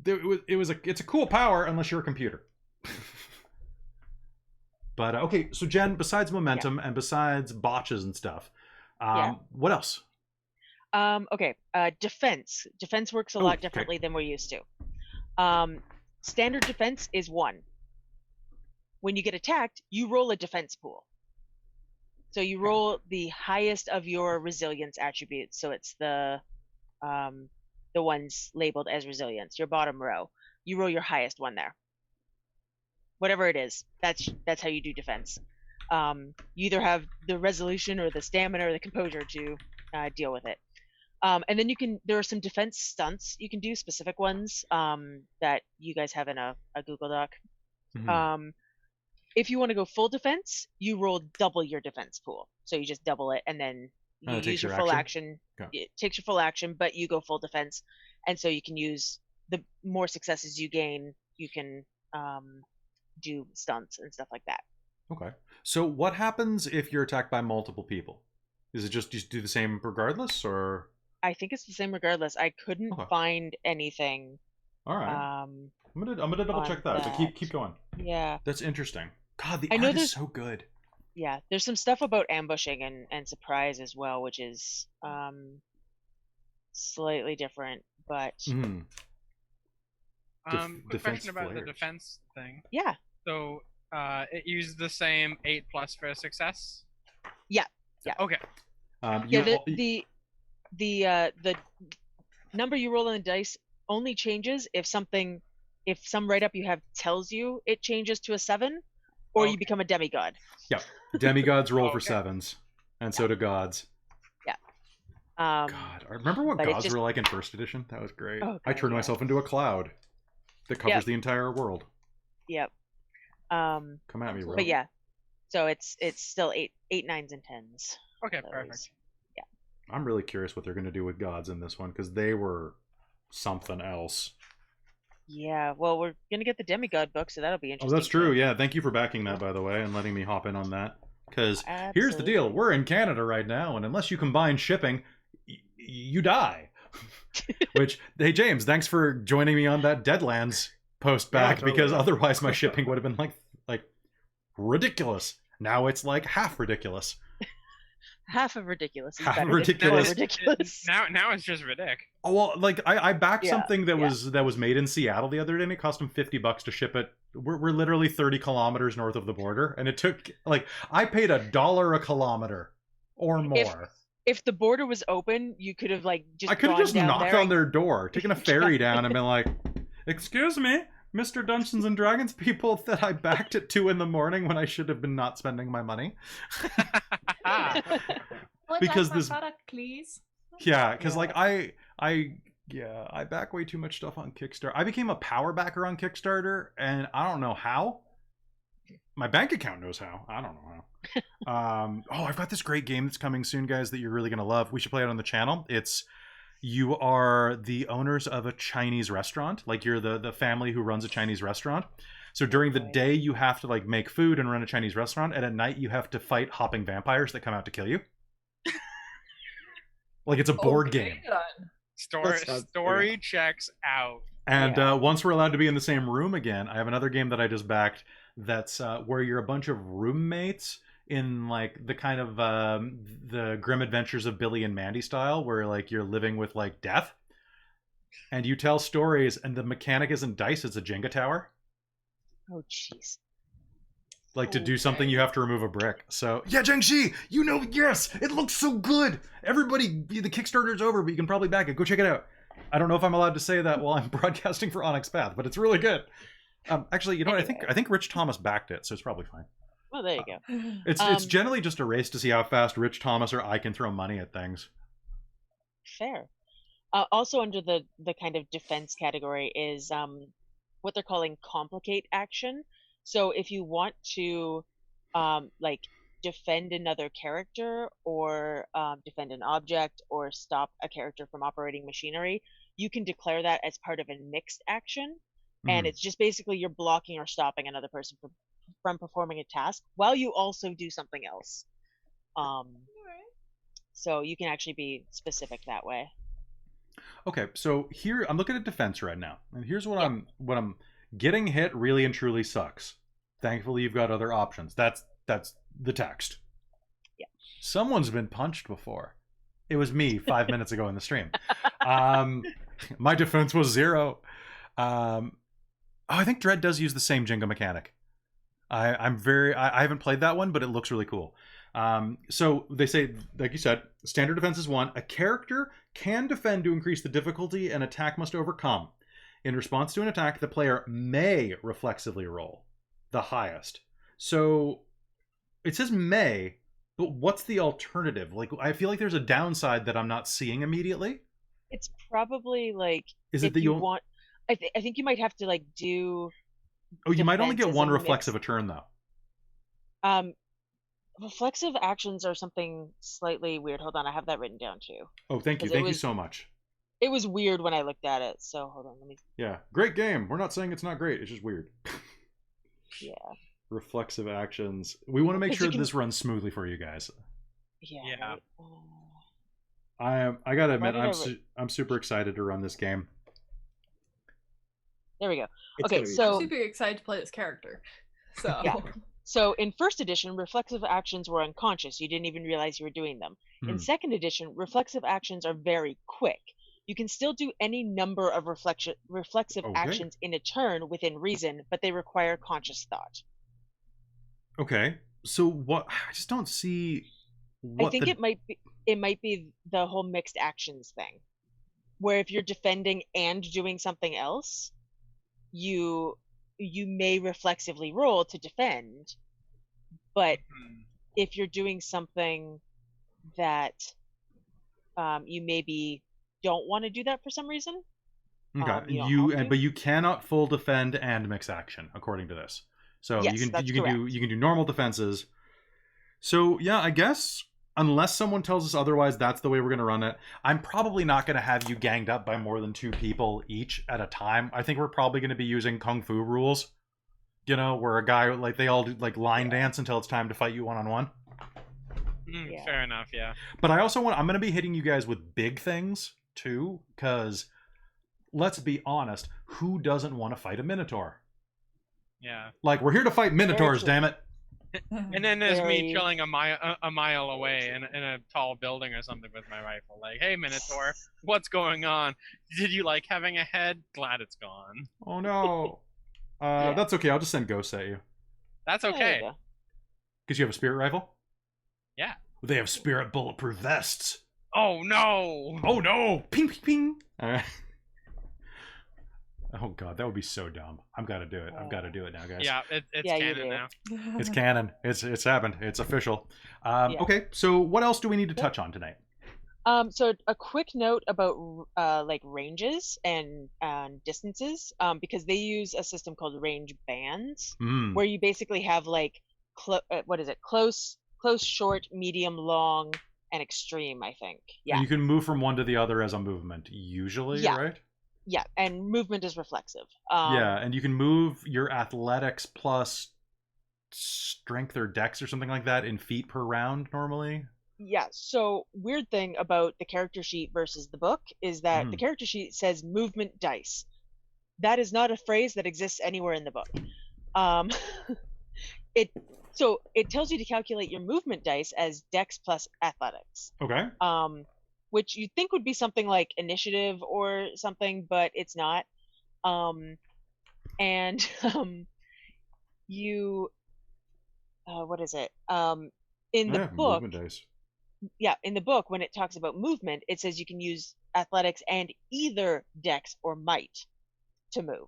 It's a cool power unless you're a computer. But okay, so Jen, besides momentum and besides botches and stuff, what else? Okay, defense works a lot differently than we're used to. Standard defense is 1. When you get attacked, you roll a defense pool. So you roll the highest of your resilience attributes. So it's the ones labeled as resilience, your bottom row. You roll your highest one there. Whatever it is, that's how you do defense. You either have the resolution or the stamina or the composure to deal with it. And then there are some defense stunts you can do, specific ones that you guys have in a Google Doc. Mm-hmm. If you want to go full defense, you roll double your defense pool. So you just double it, and then you use your full action. It takes your full action, but you go full defense. And so you can use the more successes you gain, you can do stunts and stuff like that. Okay. So what happens if you're attacked by multiple people? Is it just do the same regardless, or? I think it's the same regardless. I couldn't find anything. All right. I'm gonna double check that. So keep going. Yeah. That's interesting. God, the art is so good. Yeah, there's some stuff about ambushing and surprise as well, which is slightly different, but quick question about the defense thing. Yeah. So it uses the same 8+ for a success? Yeah. Okay. The number you roll on the dice only changes if some write-up you have tells you it changes to a 7, or Okay. you become a demigod. Demigods roll for Okay. 7s, and so do gods. Um, God, I remember what but it gods just- were like in first edition. That was great. Oh, I God, turned yeah. myself into a cloud that covers Yep. the entire world. Yep. Come at me, But Will. But yeah, so it's still 8, 9s, and 10s. Okay, Those. perfect. I'm really curious what they're going to do with gods in this one because they were something else. Yeah, well, we're gonna get the demigod book, so that'll be Oh, interesting. that's true. too. Yeah, thank you for backing that, by the way, and letting me hop in on that. Because here's the deal: Absolutely. we're in Canada right now, and unless you combine shipping, you die. Which, hey James, thanks for joining me on that Deadlands post back totally. because otherwise my shipping would have been like ridiculous. Now it's like half ridiculous. Half of ridiculous. Is Half better of than no ridiculous. ridiculous. Now it's just ridiculous. Oh well, like I backed Yeah, something that yeah. was made in Seattle the other day, and it cost them $50 to ship it. We're literally 30 kilometers north of the border, and it took I paid $1 a kilometer or more. If the border was open, you could have just I could have gone just down knocked there on and- their door, taken a ferry down, and been like, "Excuse me, Mr. Dungeons and Dragons people that I backed at 2 in the morning when I should have been not spending my money." Would Because like my this- product, please. Yeah, because Yeah. I back way too much stuff on Kickstarter. I became a power backer on Kickstarter, and I don't know how. My bank account knows how. I don't know how. I've got this great game that's coming soon, guys, that you're really gonna love. We should play it on the channel. You are the owners of a Chinese restaurant. Like you're the family who runs a Chinese restaurant. So during the Right. day you have to make food and run a Chinese restaurant, and at night you have to fight hopping vampires that come out to kill you. It's a board Okay, game. then. Story checks out. And Yeah. once we're allowed to be in the same room again, I have another game that I just backed that's where you're a bunch of roommates in the kind of the Grim Adventures of Billy and Mandy style, where you're living with death, and you tell stories, and the mechanic isn't dice; it's a Jenga tower. Oh, jeez. To do something, you have to remove a brick. So yeah, Jiangxi, yes, it looks so good. Everybody, the Kickstarter's over, but you can probably back it. Go check it out. I don't know if I'm allowed to say that while I'm broadcasting for Onyx Path, but it's really good. Actually, you know what? Anyway. I think Rich Thomas backed it, so it's probably fine. Well, there you go. It's generally just a race to see how fast Rich Thomas or I can throw money at things. Fair. Also, under the kind of defense category is what they're calling complicate action. So if you want to defend another character or defend an object or stop a character from operating machinery, you can declare that as part of a mixed action. And Mhm. it's just basically you're blocking or stopping another person from performing a task while you also do something else. Alright. So you can actually be specific that way. Okay, so here I'm looking at defense right now, and here's what Yeah. I'm getting hit really and truly sucks. Thankfully, you've got other options. That's the text. Yeah. Someone's been punched before. It was me 5 minutes ago in the stream. My defense was 0. I think Dread does use the same Jenga mechanic. I haven't played that one, but it looks really cool. So they say, like you said, standard defense is 1. A character can defend to increase the difficulty an attack must overcome. In response to an attack, the player may reflexively roll the highest. So it says may, but what's the alternative? I feel like there's a downside that I'm not seeing immediately. It's probably Is if it that you you want. I think you might have to do. Oh, you might only get defense as one a reflexive a mix. turn though. Reflexive actions are something slightly weird. Hold on, I have that written down too. Oh, thank you. 'Cause it Thank you was- so much. It was weird when I looked at it. So hold on, let me. Yeah. Great game. We're not saying it's not great. It's just weird. Yeah. Reflexive actions. We want to make 'Cause sure you can- this runs smoothly for you guys. Yeah. Yeah. right. I gotta admit, did I write- I'm super excited to run this game. There we go. It's Okay, gonna be so- I'm super excited to play this character. So Yeah. So in first edition, reflexive actions were unconscious. You didn't even realize you were doing them. Hmm. In second edition, reflexive actions are very quick. You can still do any number of reflexive Okay. actions in a turn within reason, but they require conscious thought. Okay. So what? I just don't see what I think the. it might be the whole mixed actions thing, where if you're defending and doing something else, you may reflexively roll to defend, But Mhm. if you're doing something that you maybe don't want to do that for some reason, Okay. you don't have to. But you cannot full defend and mix action according to this. So Yes, that's correct. you can do normal defenses. So yeah, I guess unless someone tells us otherwise, that's the way we're going to run it. I'm probably not going to have you ganged up by more than 2 people each at a time. I think we're probably going to be using kung fu rules. You know, where a guy like they all do like line dance until it's time to fight you one-on-one. Yeah. Fair enough, yeah. But I'm going to be hitting you guys with big things too, because let's be honest, who doesn't want to fight a minotaur? Yeah. Like, we're here to fight minotaurs, true. damn it. And then there's me Very- chilling a mile away in a tall building or something with my rifle. Like, hey, Minotaur, what's going on? Did you like having a head? Glad it's gone. Oh no. Yeah. That's okay. I'll just send ghosts at you. That's Yeah, there okay. you go. Because you have a spirit rifle? Yeah. They have spirit bulletproof vests. Oh no! Oh no! Ping, ping, ping. All right. Oh god, that would be so dumb. I've got to do it. I've got to do it now, guys. Yeah, it's Yeah, you canon do. now. It's canon. It's happened. It's official. Yeah. Okay, so what else do we need to touch on tonight? So a quick note about like ranges and distances, because they use a system called range bands, where you basically have like close, short, medium, long, and extreme. I think. Yeah. And you can move from one to the other as a movement, usually, Yeah. right? Yeah, and movement is reflexive. Yeah, and you can move your athletics plus strength or dex or something like that in feet per round normally. Yeah, so weird thing about the character sheet versus the book is that the character sheet says movement dice. That is not a phrase that exists anywhere in the book. It tells you to calculate your movement dice as dex plus athletics. Okay. Which you'd think would be something like initiative or something, but it's not. You what is it? In the book, movement dice. yeah, in the book when it talks about movement, it says you can use athletics and either dex or might to move,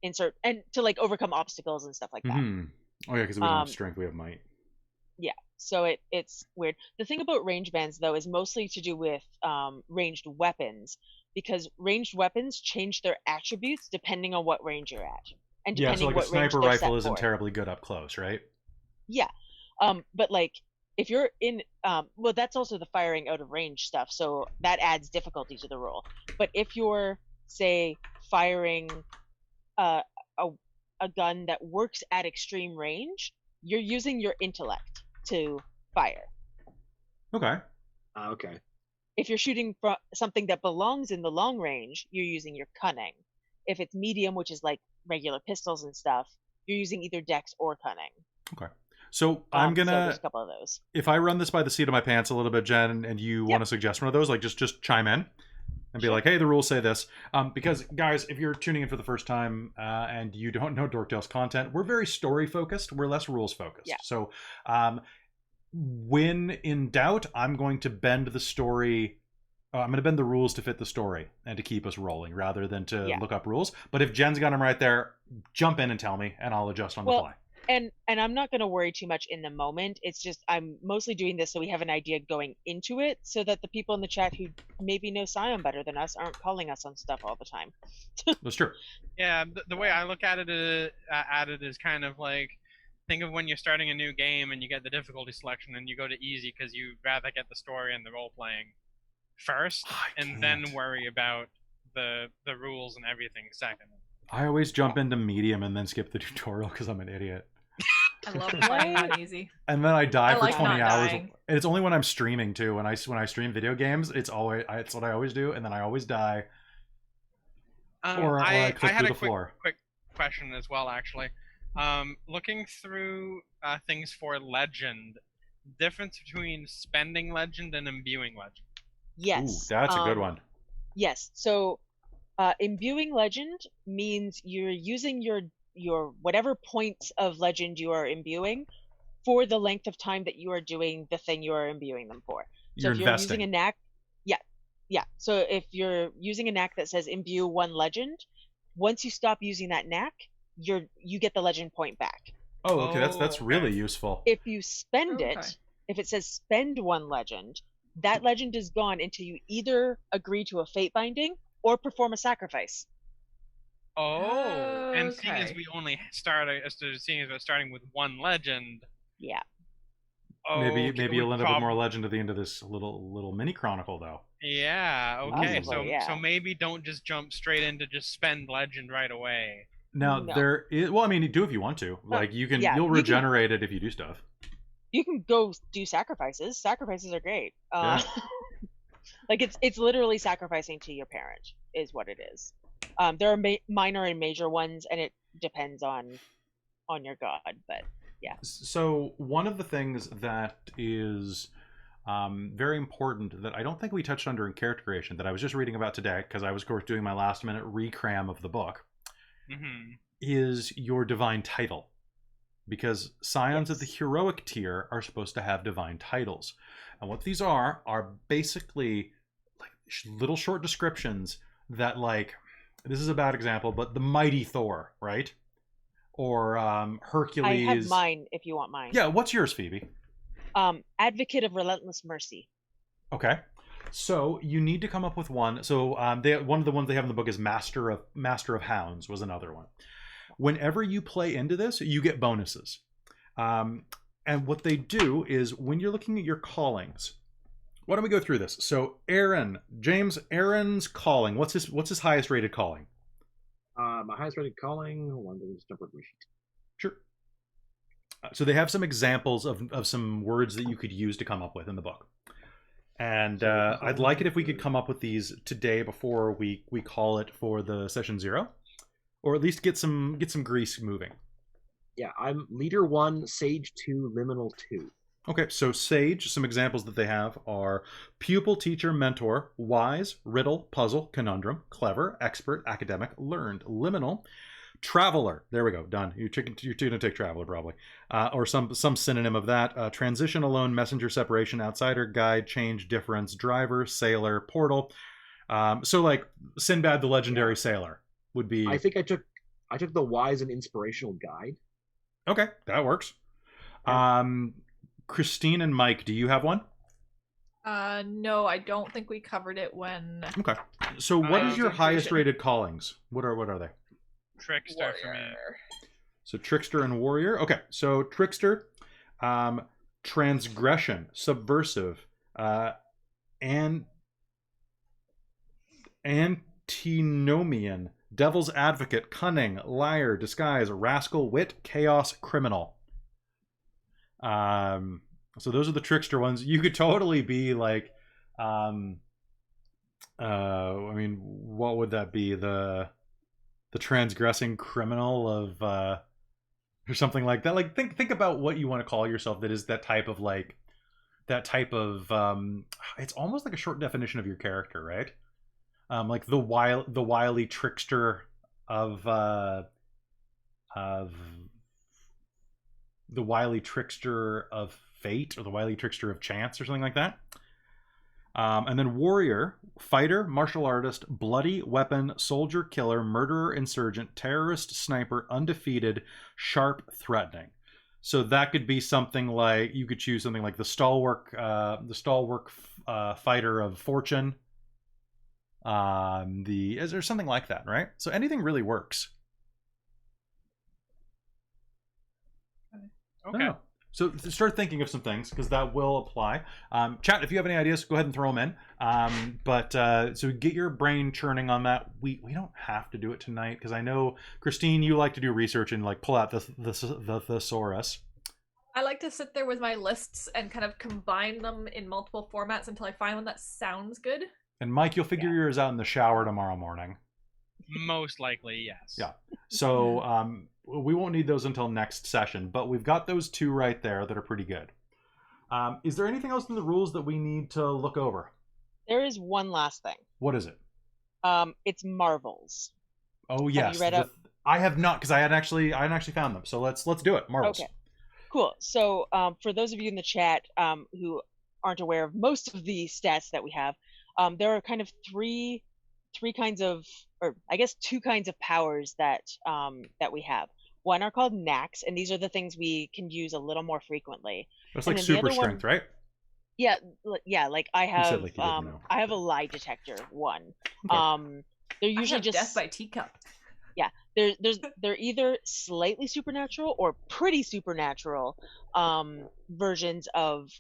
insert, and to like overcome obstacles and stuff like that. Oh yeah, because we don't have strength, we have might. Yeah, so it's weird. The thing about range bands though is mostly to do with ranged weapons, because ranged weapons change their attributes depending on what range you're at, and Yeah, depending so like a what range sniper they're rifle set isn't for. terribly good up close, right? Yeah, but like if you're in, well, that's also the firing out of range stuff, so that adds difficulty to the roll. But if you're, say, firing a gun that works at extreme range, you're using your intellect to fire. Okay. Okay. If you're shooting from something that belongs in the long range, you're using your cunning. If it's medium, which is like regular pistols and stuff, you're using either dex or cunning. Okay. So I'm So gonna, there's a couple of those. if I run this by the seat of my pants a little bit, Jen, and you want to suggest one of those, like just chime in and be Sure. like, hey, the rules say this. Because guys, if you're tuning in for the first time and you don't know Dorktales content, we're very story focused. We're less rules focused. Yeah. So when in doubt, I'm going to bend the story. I'm going to bend the rules to fit the story and to keep us rolling rather than to look up rules. But if Jen's got them right there, jump in and tell me, and I'll adjust on the fly. And I'm not going to worry too much in the moment. It's just I'm mostly doing this so we have an idea going into it, so that the people in the chat who maybe know Scion better than us aren't calling us on stuff all the time. That's true. Yeah, the way I look at it is kind of like, think of when you're starting a new game and you get the difficulty selection and you go to easy because you'd rather get the story and the role playing first, and then worry about the rules and everything second. I always jump into medium and then skip the tutorial because I'm an idiot. I love playing on easy. And then I die I for like 20 not hours. dying. And it's only when I'm streaming too. When I stream video games, it's what I always do, and then I always die. Or I click through the floor. Quick question as well, actually. Looking through things for legend, difference between spending legend and imbuing legend. Yes. Ooh, that's a good one. Yes. So imbuing legend means you're using your whatever points of legend you are imbuing for the length of time that you are doing the thing you are imbuing them for. So You're if you're investing. using a knack, yeah. So if you're using a knack that says imbue 1 legend, once you stop using that knack, you get the legend point back. Oh, okay, that's okay. really useful. If you spend Okay. it, if it says spend one legend, that legend is gone until you either agree to a fate binding or perform a sacrifice. Oh, and seeing as Okay. we only start, seeing as we're starting with one legend, Yeah. Maybe okay, maybe we you'll end up with more legend at the end of this little mini chronicle, though. Yeah, okay, Possibly, so yeah. maybe don't just jump straight into just spend legend right away. Now No. there is, well, I mean, you do if you want to. Like you can, yeah, you'll you can- regenerate it if you do stuff. You can go do sacrifices. Sacrifices are great. Yeah. Like it's literally sacrificing to your parent is what it is. There are minor and major ones, and it depends on your god. But yeah. So one of the things that is very important that I don't think we touched on during character creation that I was just reading about today because I was, of course, doing my last minute recram of the book is your divine title. Because Scions of the heroic tier are supposed to have divine titles. And what these are basically like little short descriptions that, like, this is a bad example, but the mighty Thor, right? Or Hercules. I have mine if you want mine. Yeah, what's yours, Phoebe? Advocate of relentless mercy. Okay. So you need to come up with one. So one of the ones they have in the book is Master of Hounds was another one. Whenever you play into this, you get bonuses. And what they do is when you're looking at your callings, why don't we go through this? So Aaron's calling. What's his highest rated calling? My highest rated calling. Hold on, let me just jump over my sheet. Sure. So they have some examples of some words that you could use to come up with in the book. And I'd like it if we could come up with these today before we call it for the session 0. Or at least get some grease moving. Yeah, I'm Leader 1, Sage 2, Liminal 2. Okay, so Sage, some examples that they have are pupil, teacher, mentor, wise, riddle, puzzle, conundrum, clever, expert, academic, learned, liminal, traveler. There we go, done. You're going to take traveler probably. Or some synonym of that. Transition, alone, messenger, separation, outsider, guide, change, difference, driver, sailor, portal. So like Sinbad the Legendary Sailor would be. I think I took the wise and inspirational guide. Okay, that works. Christine and Mike, do you have one? No, I don't think we covered it when. Okay. So what is your Education. highest rated callings? What are they? Trickster for me. So Trickster and Warrior. Okay. So Trickster, transgression, subversive, antinomian, devil's advocate, cunning, liar, disguise, rascal, wit, chaos, criminal. So those are the trickster ones. You could totally be like, I mean, what would that be? The transgressing criminal of, or something like that. Like think about what you want to call yourself. That is that type of it's almost like a short definition of your character, right? Like the wily trickster of the wily trickster of fate, or the wily trickster of chance, or something like that. And then warrior, fighter, martial artist, bloody weapon, soldier, killer, murderer, insurgent, terrorist, sniper, undefeated, sharp, threatening. So that could be something like, you could choose something like the stalwart fighter of fortune. Is there something like that, right? So anything really works. Okay. Oh. So start thinking of some things, because that will apply. Chat, if you have any ideas, go ahead and throw them in. So get your brain churning on that. We don't have to do it tonight, because I know, Christine, you like to do research and like pull out the thesaurus. I like to sit there with my lists and kind of combine them in multiple formats until I find one that sounds good. And Mike, you'll figure yours out in the shower tomorrow morning. Most likely, yes. Yeah. So we won't need those until next session, but we've got those two right there that are pretty good. Is there anything else in the rules that we need to look over? There is one last thing. What is it? It's marvels. Oh yes. Have you read up? I have not, because I hadn't actually found them. So let's do it. Marvels. Okay. Cool. So for those of you in the chat who aren't aware of most of the stats that we have, there are kind of three kinds of, or I guess two kinds of powers that that we have. One are called knacks, and these are the things we can use a little more frequently. That's And like then the super other strength, one, right? yeah, yeah, like I You said have like you didn't know. I have a lie detector one. Okay. They're I usually have just death by teacup. they're either slightly supernatural or pretty supernatural versions of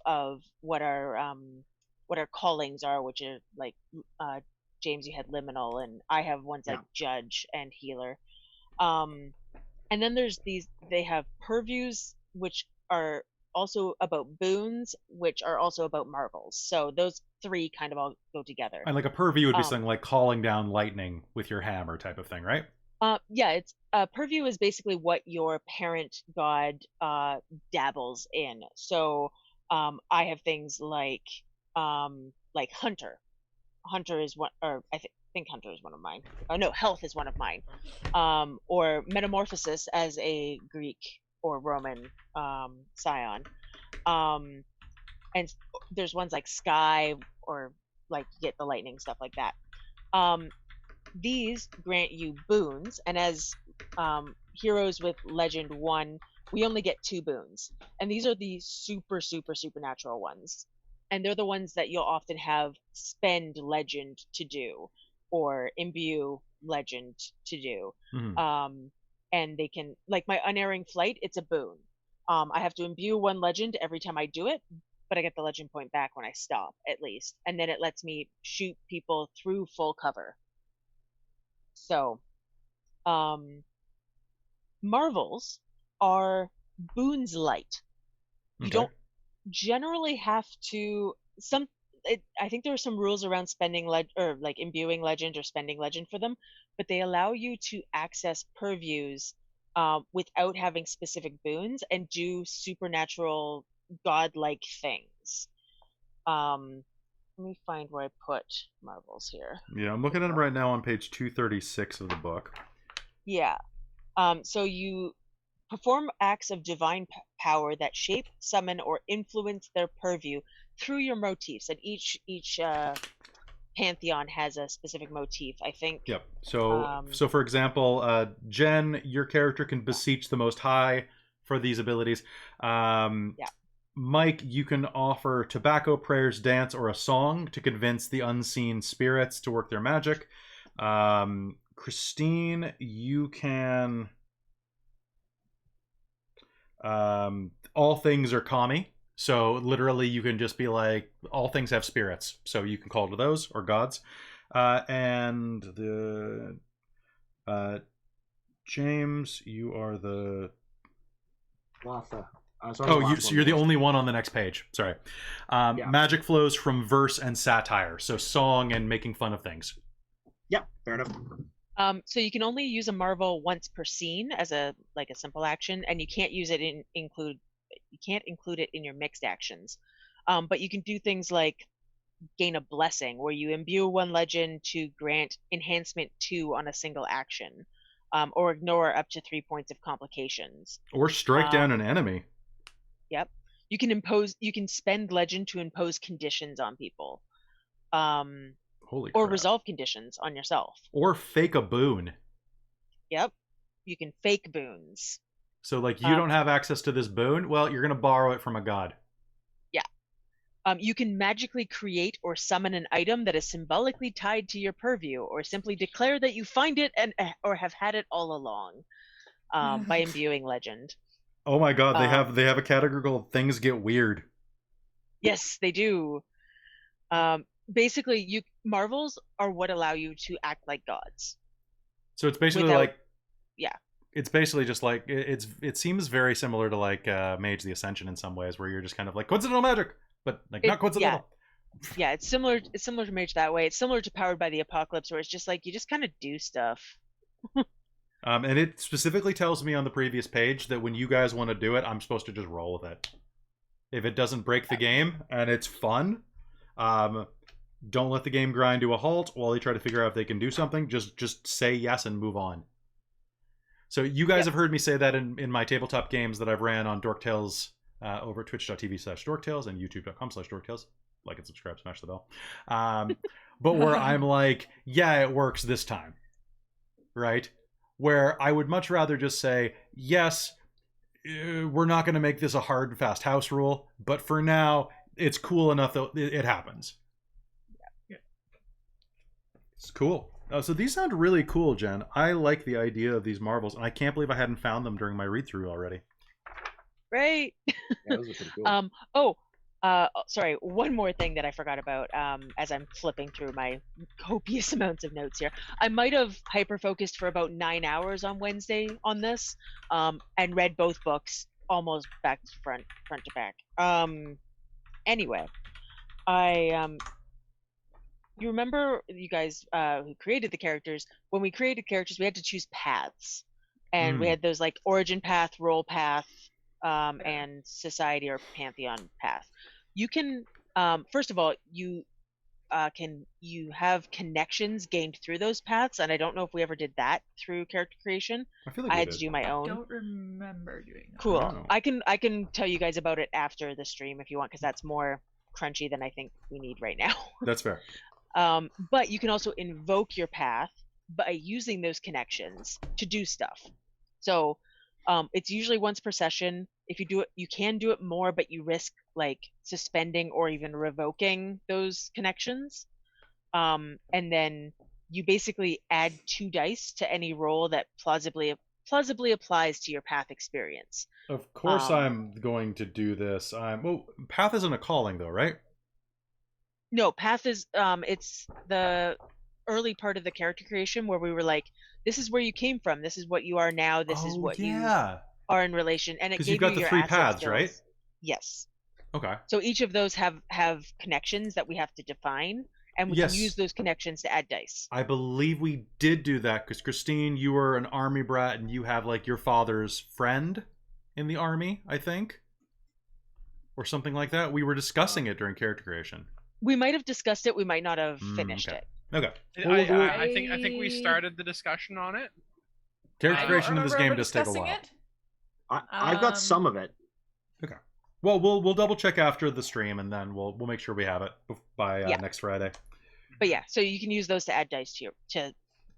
what our callings are, which are like James, you had liminal, and I have ones like judge and healer. And then there's these, they have purviews, which are also about boons, which are also about marvels. So those three kind of all go together. And like a purview would be Um, something like calling down lightning with your hammer type of thing, right? Yeah, it's purview is basically what your parent god dabbles in. So I have things like hunter. Hunter is one, or think hunter is one of mine. Oh no, health is one of mine. Or metamorphosis as a Greek or Roman scion. And there's ones like sky, or like you get the lightning, stuff like that. These grant you boons, and as heroes with legend 1, we only get 2 boons, and these are the supernatural ones, and they're the ones that you'll often have spend legend to do or imbue legend to do. Mhm. And they can, like my unerring flight, it's a boon. I have to imbue 1 legend every time I do it, but I get the legend point back when I stop, at least, and then it lets me shoot people through full cover. So, marvels are boons light. You Okay. don't generally have to. I think there are some rules around spending or like imbuing legend or spending legend for them, but they allow you to access purviews without having specific boons and do supernatural godlike things. Let me find where I put marvels here. Yeah, I'm looking at them right now on page 236 of the book. Yeah. So you perform acts of divine power that shape, summon, or influence their purview through your motifs, and each pantheon has a specific motif, I think. Yep. So for example, Jen, your character can beseech the Most High for these abilities. Yeah. Mike, you can offer tobacco, prayers, dance, or a song to convince the unseen spirits to work their magic. Christine, you can... all things are kami. So literally you can just be like, all things have spirits. So you can call to those, or gods. And the... James, you are the... Watha. So you're the only one on the next page. Sorry. Yeah. Magic flows from verse and satire, so song and making fun of things. Yeah, fair enough. So you can only use a marvel once per scene as a simple action, and you can't use it include it in your mixed actions. But you can do things like gain a blessing, where you imbue 1 legend to grant enhancement 2 on a single action, or ignore up to 3 points of complications. Or strike down an enemy. Yep. You can spend legend to impose conditions on people. Holy crap. Or resolve conditions on yourself. Or fake a boon. Yep. You can fake boons. So, like, you don't have access to this boon? Well, you're going to borrow it from a god. Yeah. You can magically create or summon an item that is symbolically tied to your purview, or simply declare that you find it or have had it all along by imbuing legend. Oh my god, they have a category called Things Get Weird. Yes, they do. Basically, marvels are what allow you to act like gods. So it's basically yeah. It's basically just like it seems very similar to like Mage the Ascension in some ways, where you're just kind of like coincidental magic, but like not coincidental. Yeah, it's similar to Mage that way. It's similar to Powered by the Apocalypse, where it's just like you just kind of do stuff. And it specifically tells me on the previous page that when you guys want to do it, I'm supposed to just roll with it. If it doesn't break the game and it's fun, don't let the game grind to a halt while they try to figure out if they can do something. Just say yes and move on. So you guys have heard me say that in my tabletop games that I've ran on dorktales over at twitch.tv/dorktales and youtube.com/dorktales. Like and subscribe, smash the bell. But where I'm like, yeah, it works this time. right? Where I would much rather just say, yes, we're not going to make this a hard and fast house rule, but for now, it's cool enough that it happens. Yeah. It's cool. So these sound really cool, Jen. I like the idea of these marvels, and I can't believe I hadn't found them during my read-through already. Right. Yeah, those are pretty cool. Sorry, one more thing that I forgot about as I'm flipping through my copious amounts of notes here. I might have hyper-focused for about 9 hours on Wednesday on this, and read both books almost back to front to back. Anyway, you remember, you guys who created the characters, when we created characters, we had to choose paths. And we had those like origin path, role path, and society or pantheon path. You can, first of all, you have connections gained through those paths, and I don't know if we ever did that through character creation. I feel like I we had did. to do my own. Don't remember doing that. Cool. Wow. I can tell you guys about it after the stream if you want, because that's more crunchy than I think we need right now. That's fair. But you can also invoke your path by using those connections to do stuff. So it's usually once per session. If you do it, you can do it more, but you risk like suspending or even revoking those connections. And then you basically add 2 dice to any roll that plausibly applies to your path experience. Of course, I'm going to do this. Well, path isn't a calling, though, right? No, path is it's the early part of the character creation where we were like, this is where you came from, this is what you are now, this is what you are in relation, and it gave you've got you the your 3 asset paths, skills. right? Yes. Okay. So each of those have connections that we have to define, and we can use those connections to add dice. I believe we did do that because Christine, you were an army brat, and you have like your father's friend in the army, I think, or something like that. We were discussing it during character creation. We might have discussed it. We might not have finished okay. it. Okay. I think we started the discussion on it. Character creation in this game does take a discussing while. it. I've got some of it. Okay. Well, we'll double check after the stream, and then we'll make sure we have it by next Friday. But yeah, so you can use those to add dice to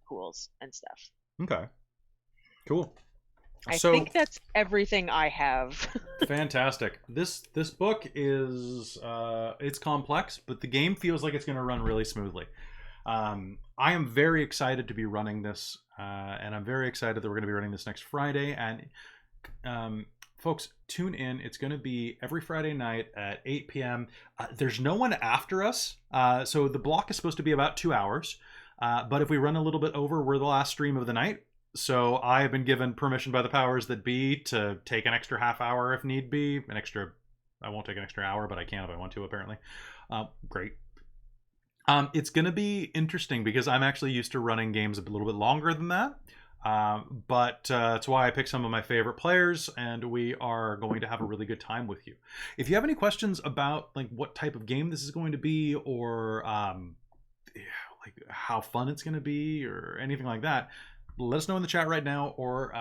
pools and stuff. Okay. Cool. I think that's everything I have. Fantastic. This book is it's complex, but the game feels like it's going to run really smoothly. I am very excited to be running this, and I'm very excited that we're going to be running this next Friday. And folks, tune in. It's going to be every Friday night at 8 p.m. There's no one after us, so the block is supposed to be about 2 hours. But if we run a little bit over, we're the last stream of the night. So I have been given permission by the powers that be to take an extra half hour if need be. I won't take an extra hour, but I can if I want to, apparently. Great. It's going to be interesting because I'm actually used to running games a little bit longer than that. But it's why I picked some of my favorite players, and we are going to have a really good time with you. If you have any questions about like what type of game this is going to be, or like how fun it's going to be, or anything like that, let us know in the chat right now, or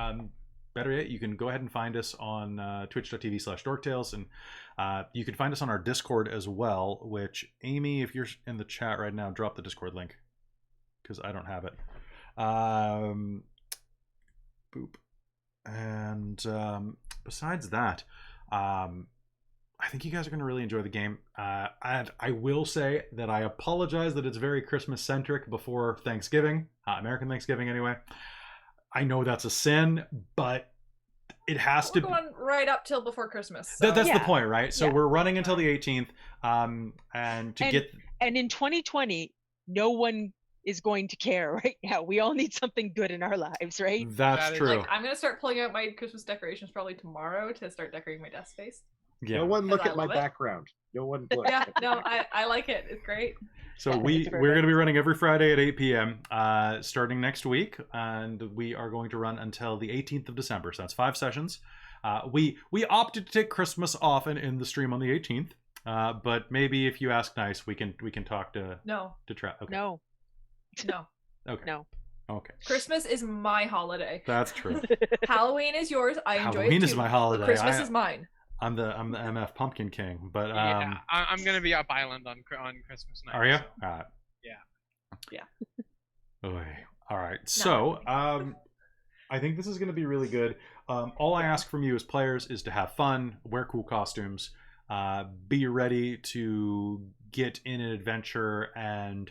better yet, you can go ahead and find us on twitch.tv/dorktales, and you can find us on our Discord as well, which, Amy, if you're in the chat right now, drop the Discord link, because I don't have it. Boop. And besides that, I think you guys are going to really enjoy the game. And I will say that I apologize that it's very Christmas-centric before Thanksgiving, American Thanksgiving anyway. I know that's a sin, but it has to be. We're going right up till before Christmas. So. That's the point, right? So we're running until the 18th. And in 2020, no one is going to care right now. We all need something good in our lives, right? That's true. Like, I'm going to start pulling out my Christmas decorations probably tomorrow to start decorating my desk space. Yeah. No one look at my background. No one look. Yeah, no, I like it. It's great. So we're going to be running every Friday at 8 p.m. Starting next week, and we are going to run until the 18th of December. So that's 5 sessions. We opted to take Christmas off and in the stream on the 18th. But maybe if you ask nice, we can talk to Trav. Okay. No. Okay. No. Okay. Christmas is my holiday. That's true. Halloween is yours. I enjoy it too. Halloween is my holiday. But Christmas is mine. I'm the MF Pumpkin King, but yeah, I'm gonna be up island on Christmas night. Are you? So. Yeah. Yeah. All right. So, I think this is going to be really good. All I ask from you as players is to have fun, wear cool costumes, be ready to get in an adventure, and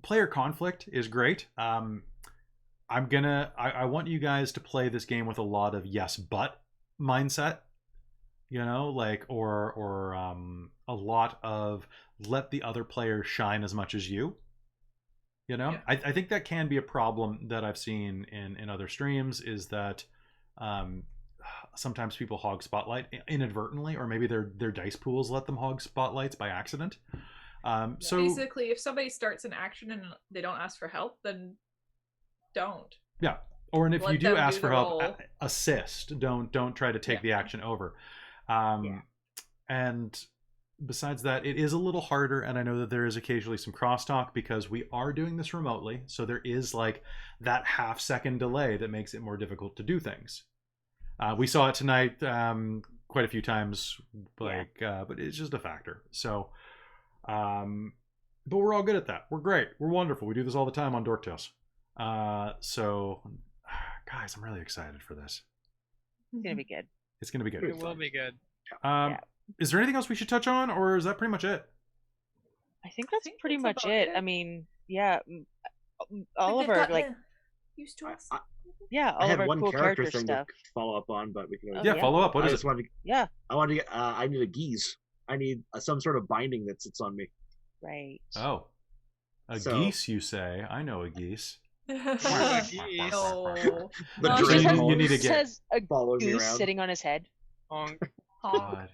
player conflict is great. I want you guys to play this game with a lot of yes but mindset, or a lot of let the other players shine as much as you. Yeah. I think that can be a problem that I've seen in other streams, is that sometimes people hog spotlight inadvertently, or maybe their dice pools let them hog spotlights by accident. So basically, if somebody starts an action and they don't ask for help, then don't. Yeah. Or and if Let you do them ask do for the help, roll. assist. Don't try to take the action over. And besides that, it is a little harder, and I know that there is occasionally some crosstalk because we are doing this remotely, so there is like that half-second delay that makes it more difficult to do things. We saw it tonight quite a few times, but it's just a factor. So, but we're all good at that. We're great. We're wonderful. We do this all the time on Dorktales. So, guys, I'm really excited for this. It's gonna be good. It's gonna be good. It will be good. Is there anything else we should touch on, or is that pretty much it? I think that's think pretty that's much about it. it. I mean, yeah, all of our used to us. all I of had our one cool character character thing stuff. to follow up on, but we can. Oh, Yeah, follow up. What I is just it? wanted to. Yeah, I wanted to get. I need a geese. I need some sort of binding that sits on me. right. Oh, a geese, you say? I know a geese. No. The No, He she just drain has, you need to he just get- has a follows me goose around. sitting on his head. Honk. God,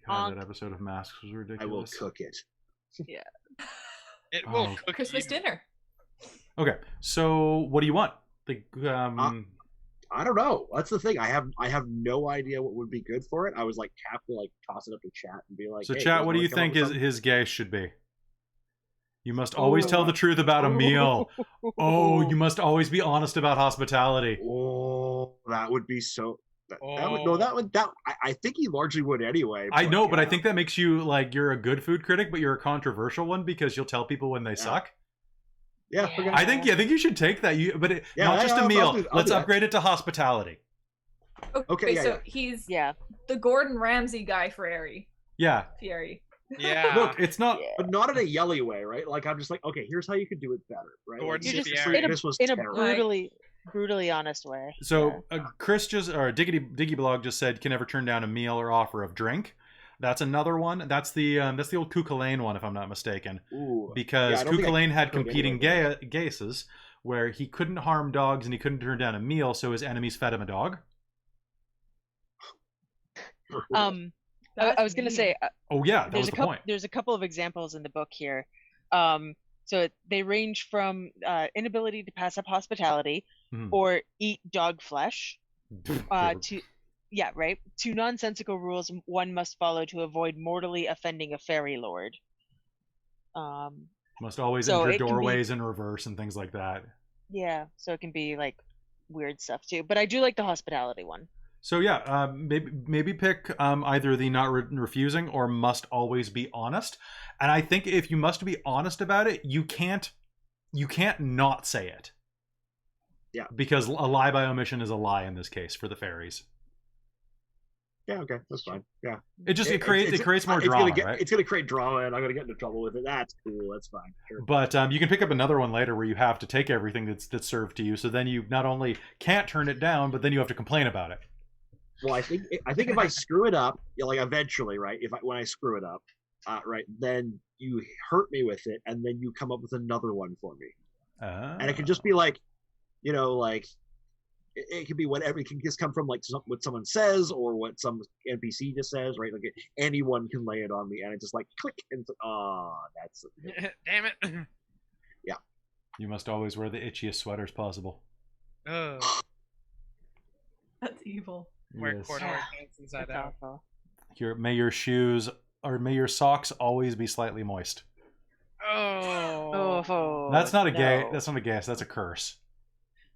Honk. that episode of Masks was ridiculous. I will cook it. It will Oh. cook Christmas you. dinner. Okay, so what do you want? I don't know. That's the thing. I have no idea what would be good for it. I was like have to like toss it up to chat and be like, so hey, chat, guys what do wanna you come up think with is something? his gaze should be? You must always tell the Ooh. truth about a meal. Oh, Ooh. you must always be honest about hospitality. Oh, that would be so. I think he largely would anyway. I know, but I yeah. think that makes you like you're a good food critic, but you're a controversial one because you'll tell people when they suck. Yeah, Yeah. I think you should take that. Not just a I'll meal. do Let's that. upgrade it to hospitality. Okay, so yeah. he's Yeah. the Gordon Ramsay guy for Yeah. Fieri. Yeah. Look, it's not. Yeah. But not in a yelly way, right? Like I'm just like, okay, here's how you could do it better, right? Gordon Like, You're just Fieri. this was in a terrible. brutally honest way. So Chris Diggy Blog just said can never turn down a meal or offer of drink. That's another one. That's the old Cuchulainn one, if I'm not mistaken, Ooh. because Yeah, I don't think I Cuchulainn had could competing anyway. gases where he couldn't harm dogs and he couldn't turn down a meal, so his enemies fed him a dog. I was gonna say Oh yeah, that was the point. there's a couple of examples in the book here. So they range from inability to pass up hospitality Mhm. or eat dog flesh They to nonsensical rules one must follow to avoid mortally offending a fairy lord. must always so enter it can be- doorways in reverse and things like that. Yeah, so it can be like weird stuff too. But I do like the hospitality one. So yeah, maybe pick either the not refusing or must always be honest. And I think if you must be honest about it, you can't not say it. Yeah. Because a lie by omission is a lie in this case for the fairies. Yeah, okay, that's fine. Yeah. It creates more it's drama, gonna right? It's gonna create drama, and I'm gonna get into trouble with it. That's cool. That's fine. Sure. But you can pick up another one later where you have to take everything that's served to you. So then you not only can't turn it down, but then you have to complain about it. Well, I think if I screw it up, like eventually, right? When I screw it up, right, then you hurt me with it, and then you come up with another one for me, and it can just be like, like it could be whatever. It can just come from like what someone says or what some NPC just says, right? Like anyone can lay it on me, and it's just like click, and it's that's Damn it. You must always wear the itchiest sweaters possible. Ugh. That's evil. Wear Yes. corduroy pants inside That's out. awful. May your shoes or may your socks always be slightly moist. Oh. Oh, That's not a gay. no. That's not a guess. That's a curse.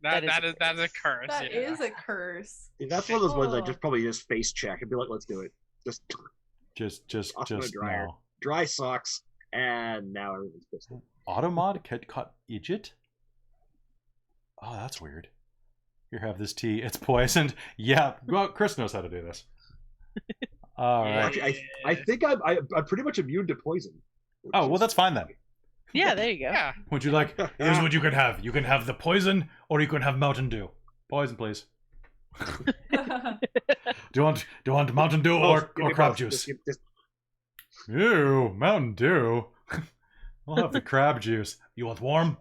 That that is a curse. That yeah. is a curse. that's one of those ones I Oh. just probably just face check and be like, let's do it. Just Just Off in the dryer. no. dry socks. And now everyone's pissed. Automod cut Egypt? Oh, that's weird. Here, have this tea. It's poisoned. Yeah, well, Chris knows how to do this. All right. Actually, I think I'm pretty much immune to poison. Oh, well, that's fine then. Yeah, there you go. Yeah. Would you like? Here's what you can have. You can have the poison, or you can have Mountain Dew. Poison, please. Do you want Mountain Dew or crab juice? Ew, Mountain Dew. I'll have the crab juice. You want warm?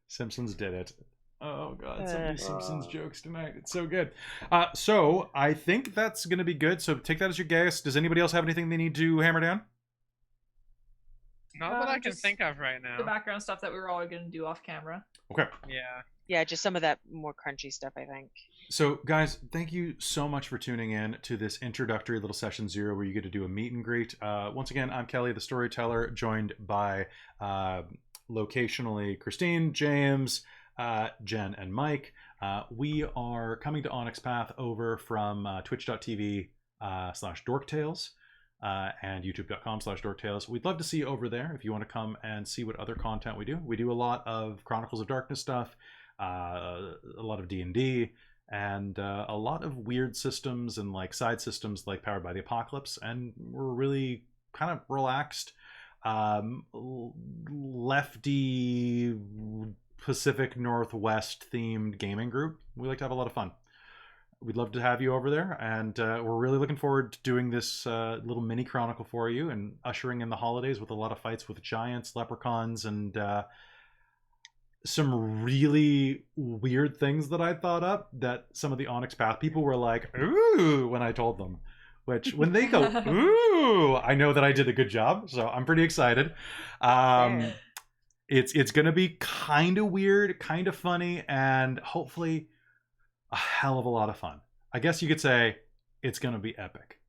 Simpsons did it. Oh god, so many Simpsons jokes tonight. It's so good. So I think that's gonna be good. So take that as your guess. Does anybody else have anything they need to hammer down? Not that I can think of right now. The background stuff that we were all going to do off camera. Okay. Yeah. Yeah, just some of that more crunchy stuff, I think. So, guys, thank you so much for tuning in to this introductory little session 0 where you get to do a meet and greet. Once again, I'm Kelly, the storyteller, joined by locationally Christine, James, Jen, and Mike. We are coming to Onyx Path over from twitch.tv/dorktales. And youtube.com/dorktales. We'd love to see you over there if you want to come and see what other content we do. We do a lot of Chronicles of Darkness stuff, a lot of D&D, and a lot of weird systems and like side systems like Powered by the Apocalypse. And we're really kind of relaxed, lefty Pacific Northwest themed gaming group. We like to have a lot of fun. We'd love to have you over there, and we're really looking forward to doing this little mini chronicle for you and ushering in the holidays with a lot of fights with giants, leprechauns, and some really weird things that I thought up that some of the Onyx Path people were like, ooh, when I told them. Which, when they go, ooh, I know that I did a good job, so I'm pretty excited. It's going to be kind of weird, kind of funny, and hopefully a hell of a lot of fun. I guess you could say it's going to be epic.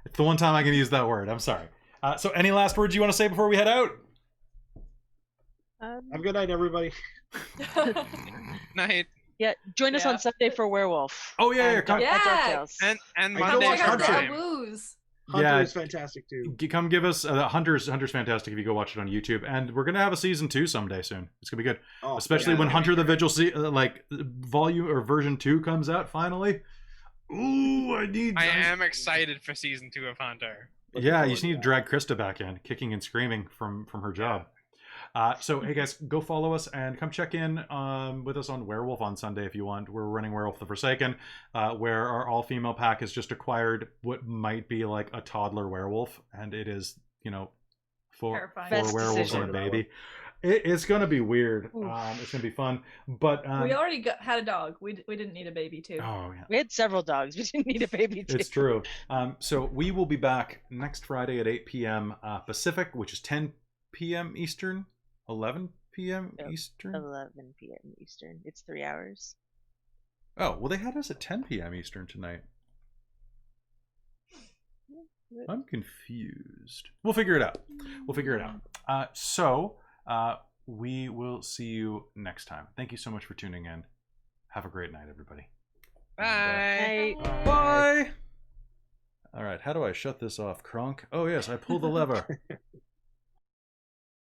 It's the one time I can use that word. I'm sorry. So any last words you want to say before we head out? Have a good night, everybody. Night. Yeah, join us on Sunday for Werewolf. Oh, yeah. And DarkTales. And I Monday don't for want Prime. Booze. Hunter is fantastic too. Come give us Hunter's fantastic if you go watch it on YouTube, and we're gonna have a season 2 someday soon. It's gonna be good, especially when Hunter the Vigil volume or version 2 comes out finally. Ooh, I am excited for season 2 of Hunter. Yeah, you just need to drag Krista back in, kicking and screaming from her job. So hey guys, go follow us and come check in with us on Werewolf on Sunday if you want. We're running Werewolf the Forsaken, where our all-female pack has just acquired what might be like a toddler werewolf, and it is, four werewolves and a baby. It's gonna be weird. It's gonna be fun, but we already had a dog. We didn't need a baby too. Oh yeah, we had several dogs. We didn't need a baby too. It's true. So we will be back next Friday at 8 p.m. Pacific, which is 10 p.m. Eastern. 11 p.m. Eastern? 11 p.m. Eastern. It's 3 hours. Oh, well, they had us at 10 p.m. Eastern tonight. I'm confused. We'll figure it out. So, we will see you next time. Thank you so much for tuning in. Have a great night, everybody. Bye. Bye. All right, how do I shut this off, Kronk? Oh, yes, I pull the lever.